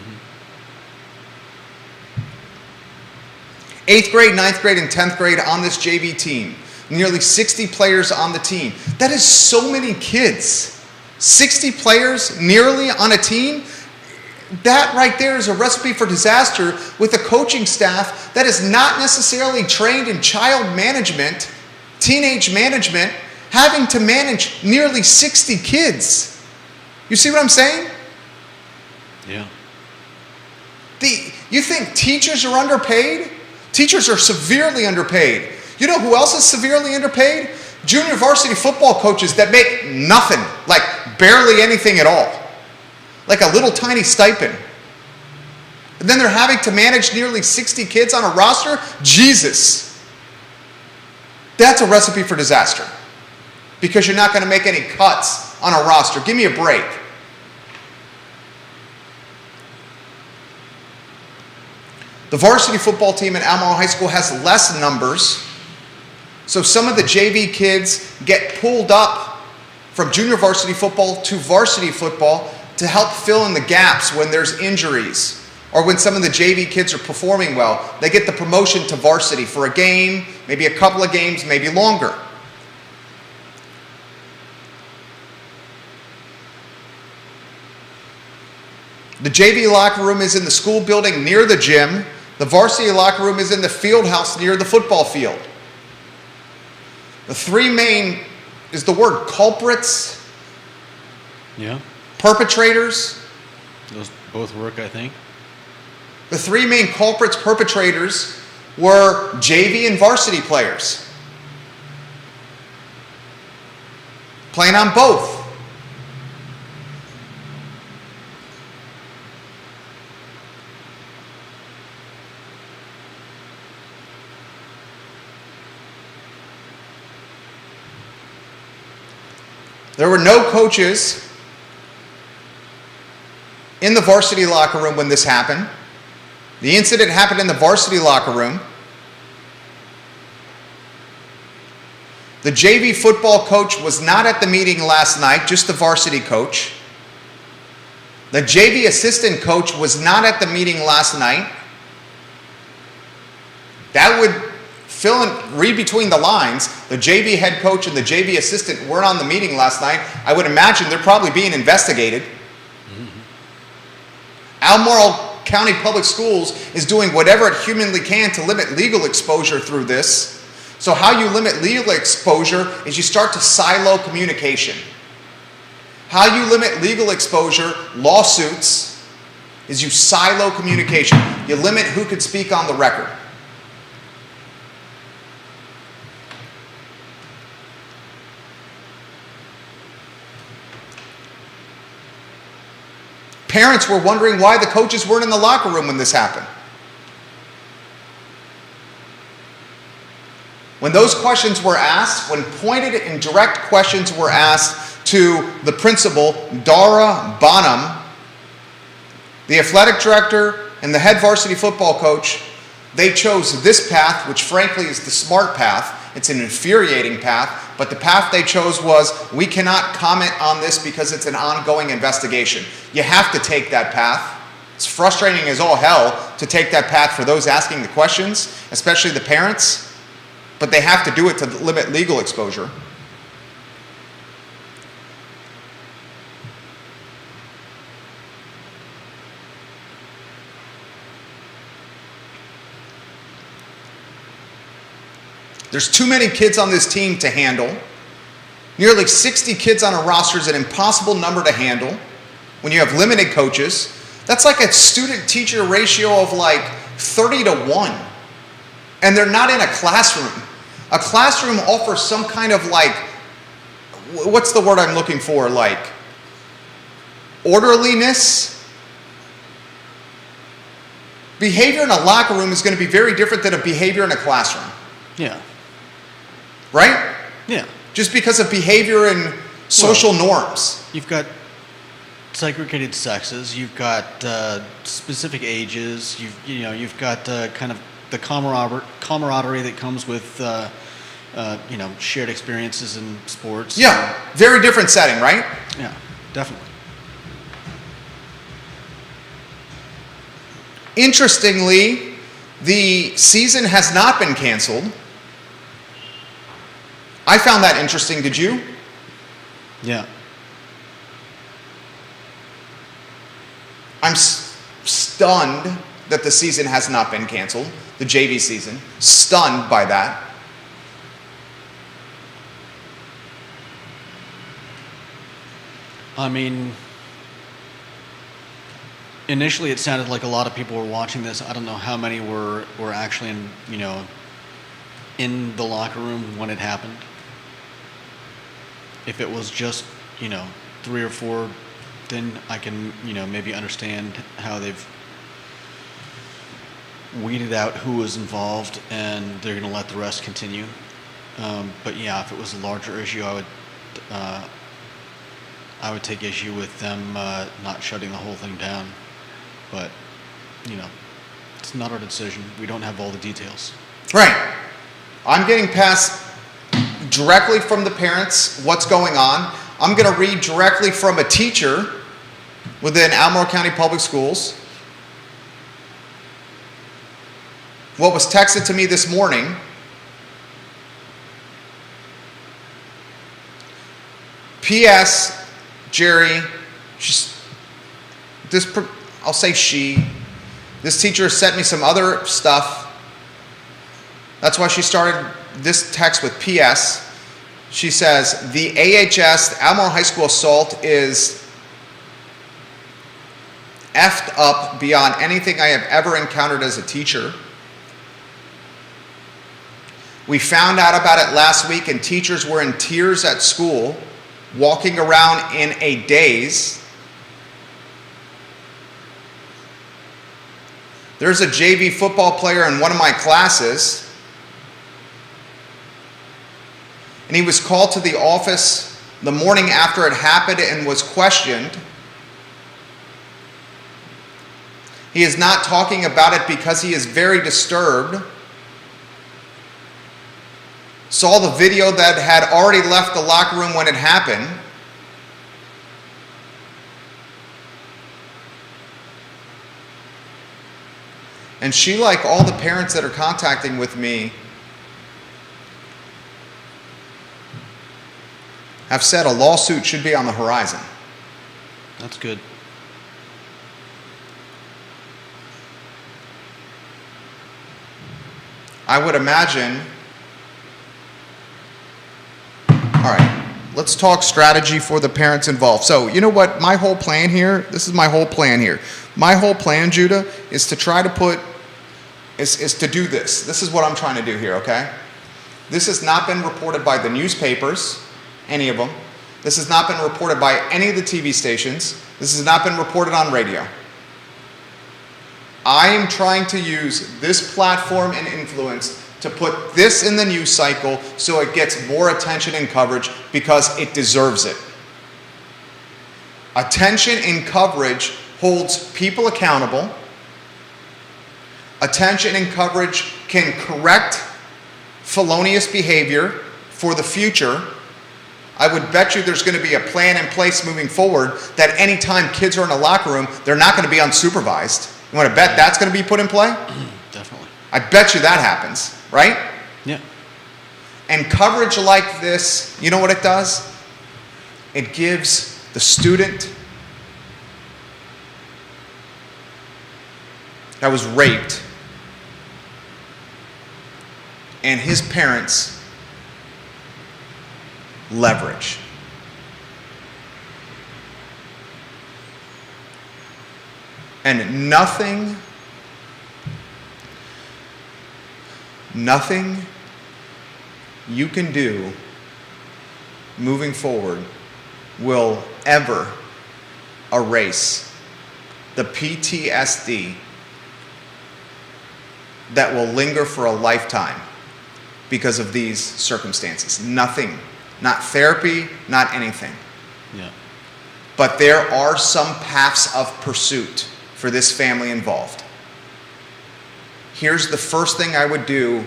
8th grade, 9th grade, and 10th grade on this JV team. Nearly 60 players on the team. That is so many kids. 60 players nearly on a team. That right there is a recipe for disaster with a coaching staff that is not necessarily trained in child management, teenage management, having to manage nearly 60 kids. You see what I'm saying? Yeah. You think teachers are underpaid? Teachers are severely underpaid. You know who else is severely underpaid? Junior varsity football coaches that make nothing, like barely anything at all. Like a little tiny stipend. And then they're having to manage nearly 60 kids on a roster? Jesus. That's a recipe for disaster. Because you're not going to make any cuts on a roster. Give me a break. The varsity football team at Albemarle High School has less numbers, so some of the JV kids get pulled up from junior varsity football to varsity football to help fill in the gaps when there's injuries or when some of the JV kids are performing well. They get the promotion to varsity for a game, maybe a couple of games, maybe longer. The JV locker room is in the school building near the gym. The varsity locker room is in the field house near the football field. The three main, is the word culprits? Yeah. Perpetrators? Those both work, I think. The three main culprits, perpetrators, were JV and varsity players. Playing on both. There were no coaches in the varsity locker room when this happened. The incident happened in the varsity locker room. The JV football coach was not at the meeting last night, just the varsity coach. The JV assistant coach was not at the meeting last night. That would read between the lines. The JV head coach and the JV assistant weren't on the meeting last night. I would imagine they're probably being investigated. Mm-hmm. Albemarle County Public Schools is doing whatever it humanly can to limit legal exposure through this. So how you limit legal exposure is you start to silo communication. How you limit legal exposure, lawsuits, is you silo communication. You limit who could speak on the record. Parents were wondering why the coaches weren't in the locker room when this happened. When those questions were asked, when pointed and direct questions were asked to the principal, Dara Bonham, the athletic director, and the head varsity football coach, they chose this path, which frankly is the smart path. It's an infuriating path, but the path they chose was, we cannot comment on this because it's an ongoing investigation. You have to take that path. It's frustrating as all hell to take that path for those asking the questions, especially the parents, but they have to do it to limit legal exposure. There's too many kids on this team to handle. Nearly 60 kids on a roster is an impossible number to handle when you have limited coaches. That's like a student-teacher ratio of like 30 to 1. And they're not in a classroom. A classroom offers some kind of like, what's the word I'm looking for? Like orderliness. Behavior in a locker room is going to be very different than a behavior in a classroom. Yeah. Right? Yeah. Just because of behavior and social norms. You've got segregated sexes. You've got specific ages. You've got kind of the camaraderie that comes with shared experiences in sports. Yeah. Very different setting, right? Yeah. Definitely. Interestingly, the season has not been canceled. I found that interesting, did you? Yeah. I'm stunned that the season has not been canceled, the JV season. Stunned by that. I mean, initially it sounded like a lot of people were watching this. I don't know how many were actually in the locker room when it happened. If it was just, 3 or 4, then I can, maybe understand how they've weeded out who was involved and they're going to let the rest continue. But yeah, if it was a larger issue, I would take issue with them not shutting the whole thing down. But, it's not our decision. We don't have all the details. Right. I'm getting past directly from the parents what's going on. I'm going to read directly from a teacher within Albemarle County Public Schools. What was texted to me this morning. P.S. Jerry, I'll say she. This teacher sent me some other stuff. That's why she started this text with P.S. She says, the AHS, the Albemarle High School assault, is effed up beyond anything I have ever encountered as a teacher. We found out about it last week, and teachers were in tears at school, walking around in a daze. There's a JV football player in one of my classes, and he was called to the office the morning after it happened and was questioned. He is not talking about it because he is very disturbed. Saw the video that had already left the locker room when it happened. And she, like all the parents that are contacting with me, have said a lawsuit should be on the horizon. That's good. I would imagine. All right, let's talk strategy for the parents involved. So, you know what? My whole plan here, this is my whole plan here. My whole plan, Judah, is to try to put, is to do this. This is what I'm trying to do here, okay? This has not been reported by the newspapers, any of them. This has not been reported by any of the TV stations. This has not been reported on radio. I am trying to use this platform and influence to put this in the news cycle so it gets more attention and coverage because it deserves it. Attention and coverage holds people accountable. Attention and coverage can correct felonious behavior for the future. I would bet you there's going to be a plan in place moving forward that anytime kids are in a locker room, they're not going to be unsupervised. You want to bet that's going to be put in play? Definitely. I bet you that happens, right? Yeah. And coverage like this, you know what it does? It gives the student that was raped and his parents leverage. And nothing you can do moving forward will ever erase the PTSD that will linger for a lifetime because of these circumstances. Nothing. Not therapy, not anything. Yeah. But there are some paths of pursuit for this family involved. Here's the first thing I would do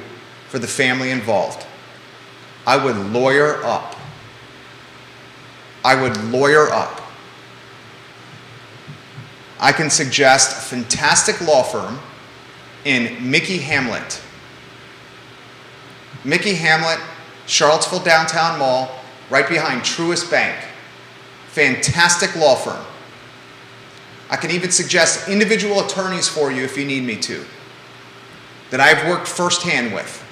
for the family involved. I would lawyer up. I would lawyer up. I can suggest a fantastic law firm in Mickey Hamlet. Mickey Hamlet, Charlottesville Downtown Mall, right behind Truist Bank. Fantastic law firm. I can even suggest individual attorneys for you if you need me to, that I've worked firsthand with.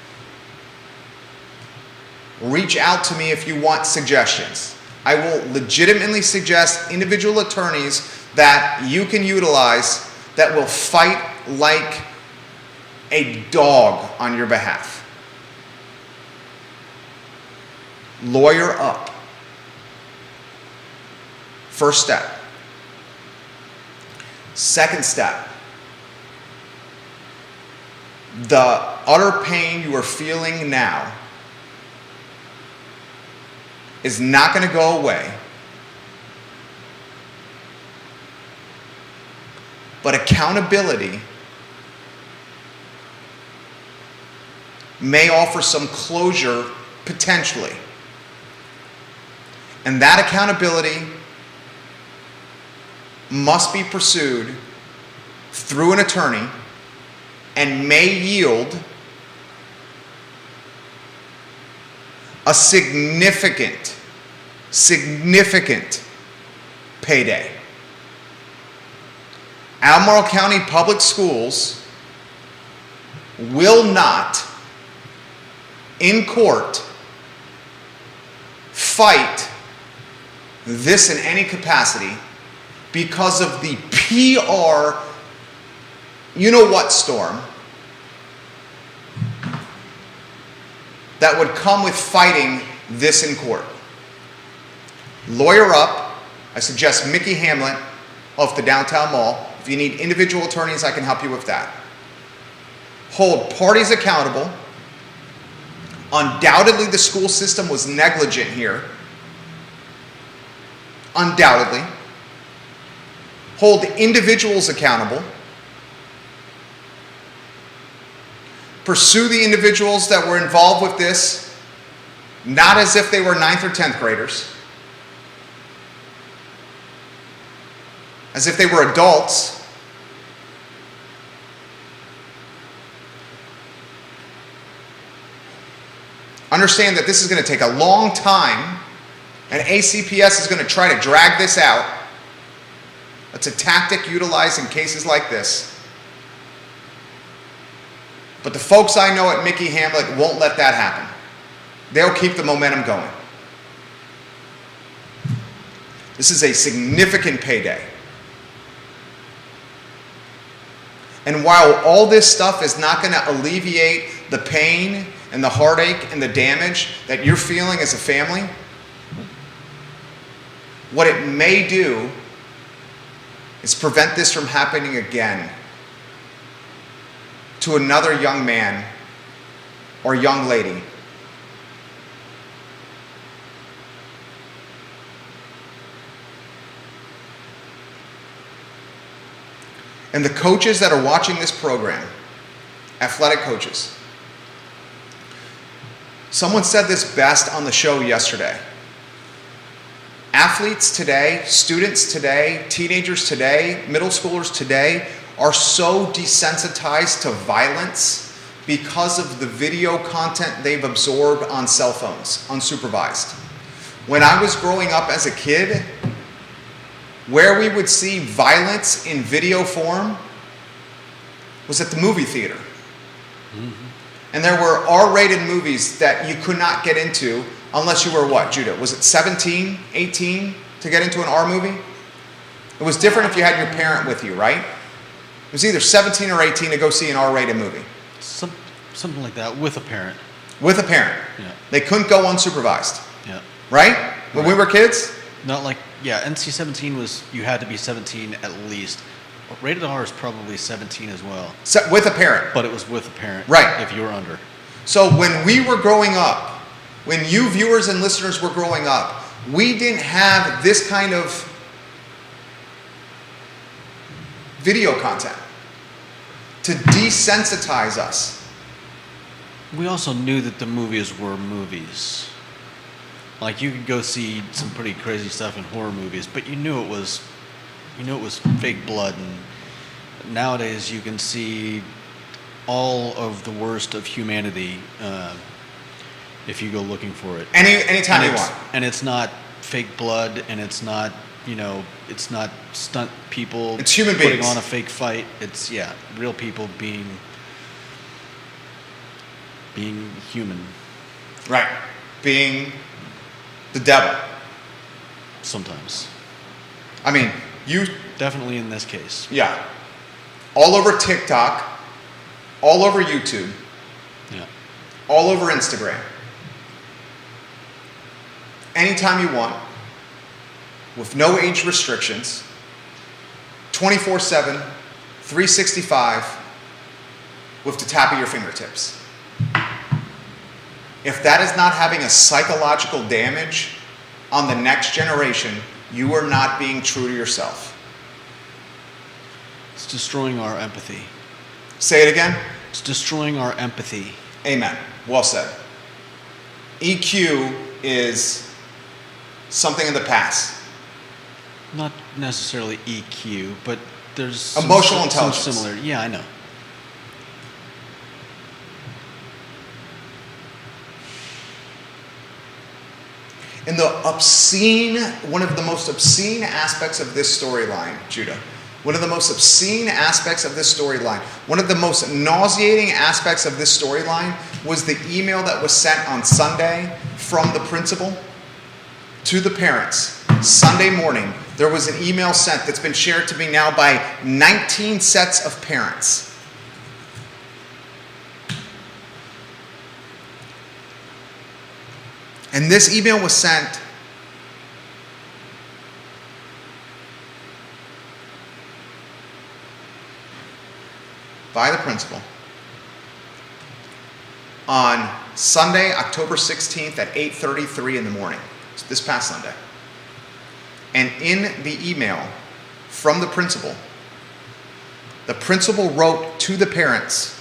Reach out to me if you want suggestions. I will legitimately suggest individual attorneys that you can utilize that will fight like a dog on your behalf. Lawyer up. First step. Second step. The utter pain you are feeling now is not going to go away. But accountability may offer some closure potentially. And that accountability must be pursued through an attorney and may yield a significant payday. Albemarle County Public Schools will not, in court, fight this in any capacity because of the PR you-know-what storm that would come with fighting this in court. Lawyer up. I suggest Mickey Hamlet of the Downtown Mall. If you need individual attorneys, I can help you with that. Hold parties accountable. Undoubtedly, the school system was negligent here. Undoubtedly. Hold individuals accountable. Pursue the individuals that were involved with this, not as if they were 9th or 10th graders, as if they were adults. Understand that this is going to take a long time, and ACPS is going to try to drag this out. That's a tactic utilized in cases like this. But the folks I know at Mickey Hamlet won't let that happen. They'll keep the momentum going. This is a significant payday. And while all this stuff is not going to alleviate the pain and the heartache and the damage that you're feeling as a family, what it may do is prevent this from happening again to another young man or young lady. And the coaches that are watching this program, athletic coaches, someone said this best on the show yesterday. Athletes today, students today, teenagers today, middle schoolers today are so desensitized to violence because of the video content they've absorbed on cell phones, unsupervised. When I was growing up as a kid, where we would see violence in video form was at the movie theater. Mm-hmm. And there were R-rated movies that you could not get into unless you were what, Judah? Was it 17, 18 to get into an R movie? It was different if you had your parent with you, right? It was either 17 or 18 to go see an R-rated movie. Something like that, with a parent. With a parent. Yeah. They couldn't go unsupervised. Yeah. Right? When we were kids? Not like, yeah, NC-17 was, you had to be 17 at least. Rated R is probably 17 as well. So, with a parent. But it was with a parent. Right. If you were under. So when we were growing up, when you viewers and listeners were growing up, we didn't have this kind of video content to desensitize us. We also knew that the movies were movies. Like, you could go see some pretty crazy stuff in horror movies, but you knew it was fake blood. And nowadays you can see all of the worst of humanity if you go looking for it. Anytime you want. And it's not fake blood, and it's not, it's not stunt people. It's human putting beings on a fake fight. It's real people being human. Right. Being the devil. Sometimes. I mean, you... Definitely in this case. Yeah. All over TikTok, all over YouTube, yeah, all over Instagram. Anytime you want, with no age restrictions, 24/7, 365, with the tap of your fingertips. If that is not having a psychological damage on the next generation, you are not being true to yourself. It's destroying our empathy. Say it again. It's destroying our empathy. Amen. Well said. EQ is something in the past. Not necessarily EQ, but there's emotional intelligence. Some similar. Yeah, I know. And one of the most obscene aspects of this storyline, Judah, one of the most obscene aspects of this storyline, one of the most nauseating aspects of this storyline was the email that was sent on Sunday from the principal to the parents. Sunday morning, there was an email sent that's been shared to me now by 19 sets of parents. And this email was sent by the principal on Sunday, October 16th at 8:33 in the morning, this past Sunday. And in the email from the principal wrote to the parents,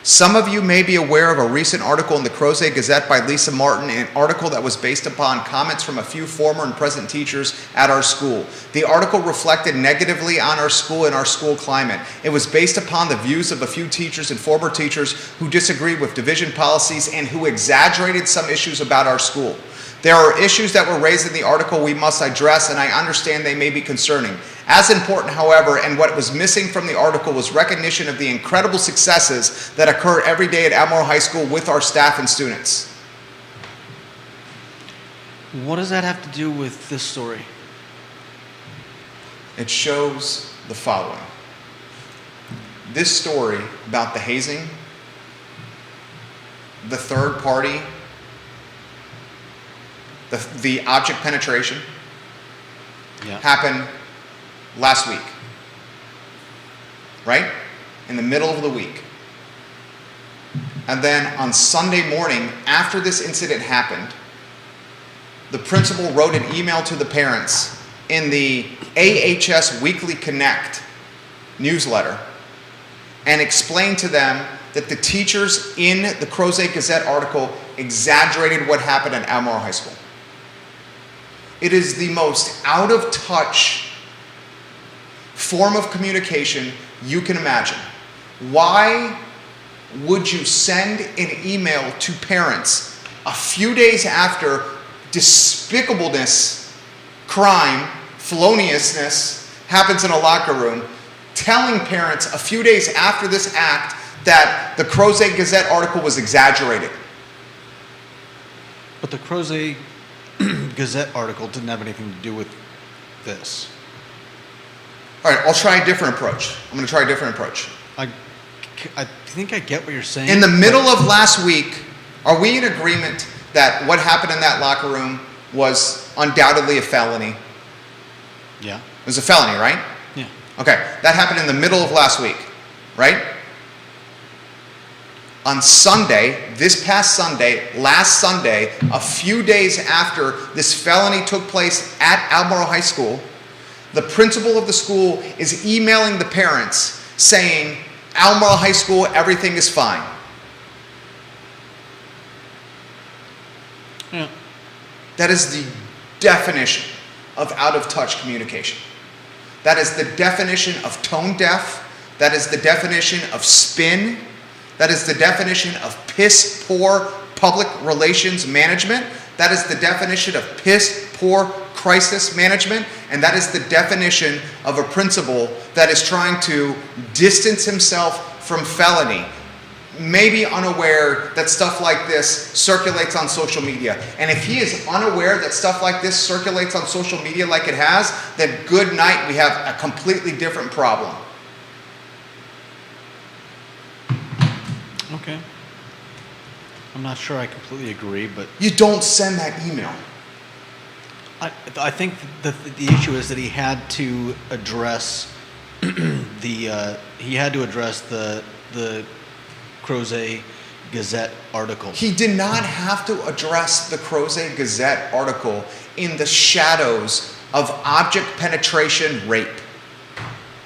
"Some of you may be aware of a recent article in the Crozet Gazette by Lisa Martin, an article that was based upon comments from a few former and present teachers at our school. The article reflected negatively on our school and our school climate. It was based upon the views of a few teachers and former teachers who disagreed with division policies and who exaggerated some issues about our school. There are issues that were raised in the article we must address, and I understand they may be concerning. As important, however, and what was missing from the article was recognition of the incredible successes that occur every day at Albemarle High School with our staff and students." What does that have to do with this story? It shows the following. This story about the hazing, the third party, the object penetration, Yeah. happened last week, right? In the middle of the week. And then on Sunday morning, after this incident happened, the principal wrote an email to the parents in the AHS Weekly Connect newsletter and explained to them that the teachers in the Crozet Gazette article exaggerated what happened at Albemarle High School. It is the most out of touch form of communication you can imagine. Why would you send an email to parents a few days after despicableness, crime, feloniousness happens in a locker room, telling parents a few days after this act that the Crozet Gazette article was exaggerated? But the Crozet Gazette article didn't have anything to do with this. All right, I'll try a different approach. I'm going to try a different approach. I think I get what you're saying. In the middle of last week, are we in agreement that what happened in that locker room was undoubtedly a felony? Yeah. It was a felony, right? Yeah. Okay, that happened in the middle of last week, right? On Sunday, this past Sunday, last Sunday, a few days after this felony took place at Albemarle High School, the principal of the school is emailing the parents saying, Albemarle High School, everything is fine. Yeah. That is the definition of out-of-touch communication. That is the definition of tone deaf. That is the definition of spin. That is the definition of piss poor public relations management. That is the definition of piss poor crisis management. And that is the definition of a principal that is trying to distance himself from felony, maybe unaware that stuff like this circulates on social media. And if he is unaware that stuff like this circulates on social media like it has, then good night, we have a completely different problem. Okay. I'm not sure I completely agree, but You don't send that email. I think the issue is that he had to address the Crozet Gazette article. He did not have to address the Crozet Gazette article in the shadows of object penetration rape.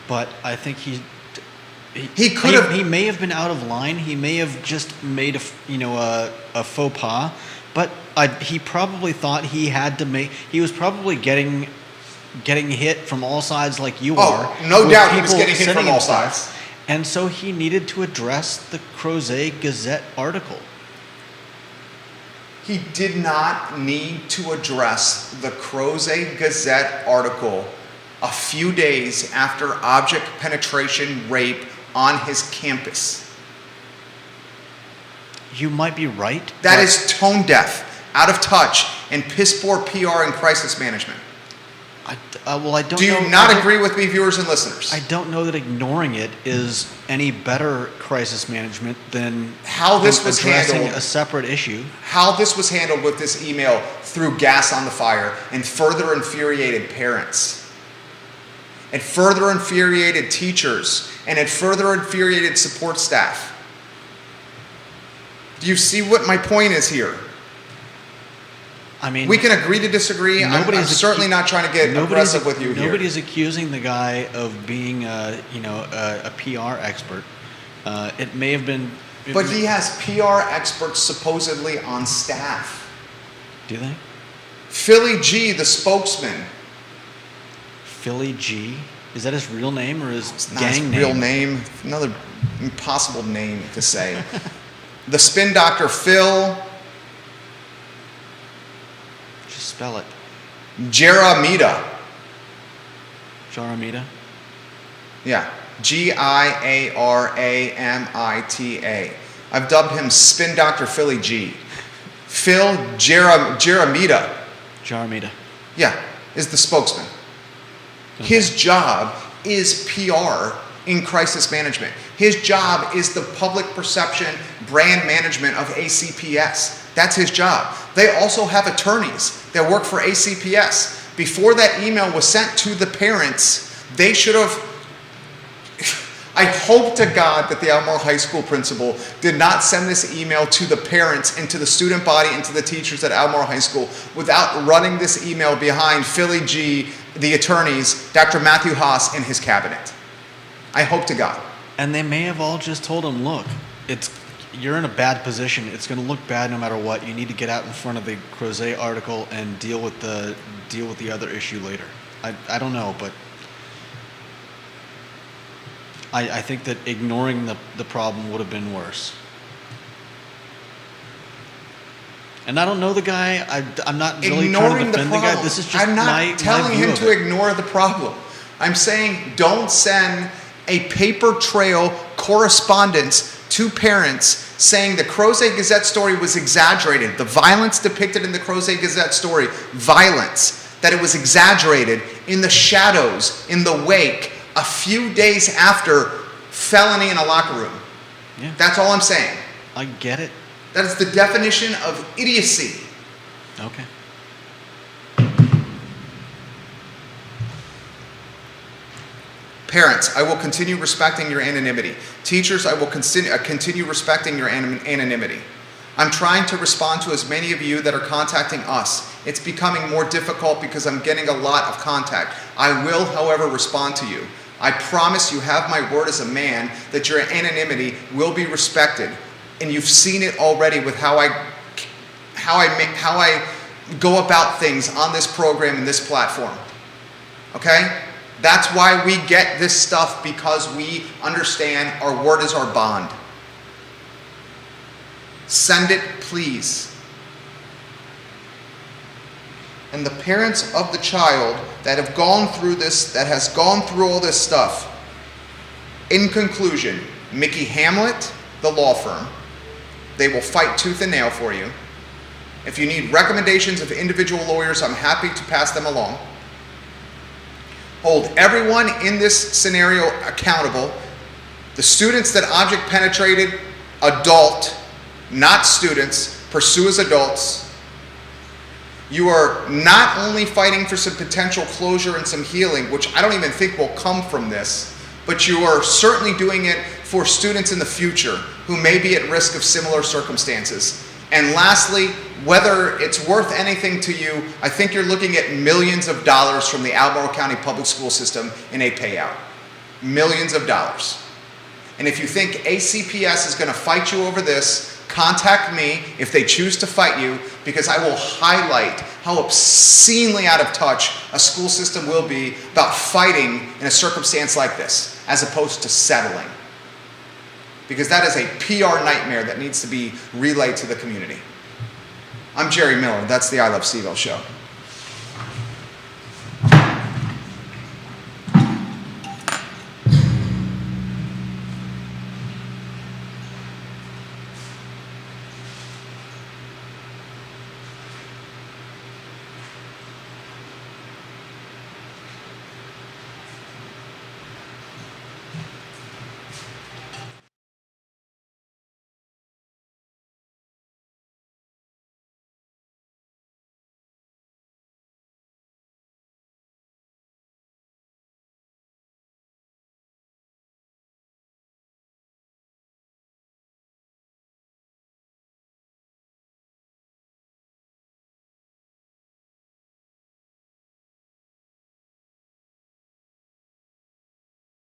But I think he could have. He may have been out of line. He may have just made a faux pas. But he probably thought he had to make. He was probably getting hit from all sides like you are. Oh, no with doubt he was people getting hit from sending all him stuff. sides. And so he needed to address the Crozet Gazette article. He did not need to address the Crozet Gazette article a few days after object penetration rape on his campus. You might be right. That is tone deaf, out of touch, and piss poor PR and crisis management. I don't. Do you know, not agree with me, viewers and listeners? I don't know that ignoring it is any better crisis management than How this was addressing handled. a separate issue. How this was handled with this email threw gas on the fire and further infuriated parents. It further infuriated teachers, and it further infuriated support staff. Do you see what my point is here? I mean, We can agree to disagree. I'm certainly not trying to get aggressive with you here. Nobody's accusing the guy of being, a PR expert. It may have been. But he has PR experts supposedly on staff. Do they? Philly G, the spokesman. Philly G. Is that his real name or his It's not gang his real name. Another impossible name to say. The spin doctor, Phil Just spell it. Giaramita. Jaramita. Yeah. Giaramita. I've dubbed him Spin Doctor Philly G. Phil Giaramita. Jaramita. Yeah, is the spokesman. Okay. His job is PR in crisis management. His job is the public perception, brand management of ACPS. That's his job. They also have attorneys that work for ACPS. before that email was sent to the parents, they should have. I hope to God that the Albemarle High School principal did not send this email to the parents and to the student body and to the teachers at Albemarle High School without running this email behind Philly G, the attorneys, Dr. Matthew Haas, and his cabinet. I hope to God. And they may have all just told him, look, you're in a bad position. It's going to look bad no matter what. You need to get out in front of the Crozet article and deal with the other issue later. I don't know, but I think that ignoring the problem would have been worse. And I don't know the guy. I'm not really trying to defend the guy. This is just I'm not my telling view him of to it. ignore the problem. I'm saying don't send a paper trail correspondence to parents saying the Crozet Gazette story was exaggerated. The violence depicted in the Crozet Gazette story, violence, that it was exaggerated in the shadows, in the wake, a few days after felony in a locker room. Yeah. That's all I'm saying. I get it. That is the definition of idiocy. Okay. Parents, I will continue respecting your anonymity. Teachers, I will continue respecting your anonymity. I'm trying to respond to as many of you that are contacting us. It's becoming more difficult because I'm getting a lot of contact. I will, however, respond to you. I promise you have my word as a man that your anonymity will be respected. And you've seen it already with how I go about things on this program and this platform. Okay? That's why we get this stuff, because we understand our word is our bond. Send it, please. And the parents of the child that have gone through this, that has gone through all this stuff, in conclusion, Mickey Hamlet, the law firm, they will fight tooth and nail for you. If you need recommendations of individual lawyers, I'm happy to pass them along. Hold everyone in this scenario accountable. The students that object penetrated, adult, not students, pursue as adults. You are not only fighting for some potential closure and some healing, which I don't even think will come from this, but you are certainly doing it for students in the future who may be at risk of similar circumstances. And lastly, whether it's worth anything to you, I think you're looking at millions of dollars from the Albemarle County Public School System in a payout. Millions of dollars. And if you think ACPS is going to fight you over this, contact me if they choose to fight you, because I will highlight how obscenely out of touch a school system will be about fighting in a circumstance like this, as opposed to settling. Because that is a PR nightmare that needs to be relayed to the community. I'm Jerry Miller. That's the I Love CVille show.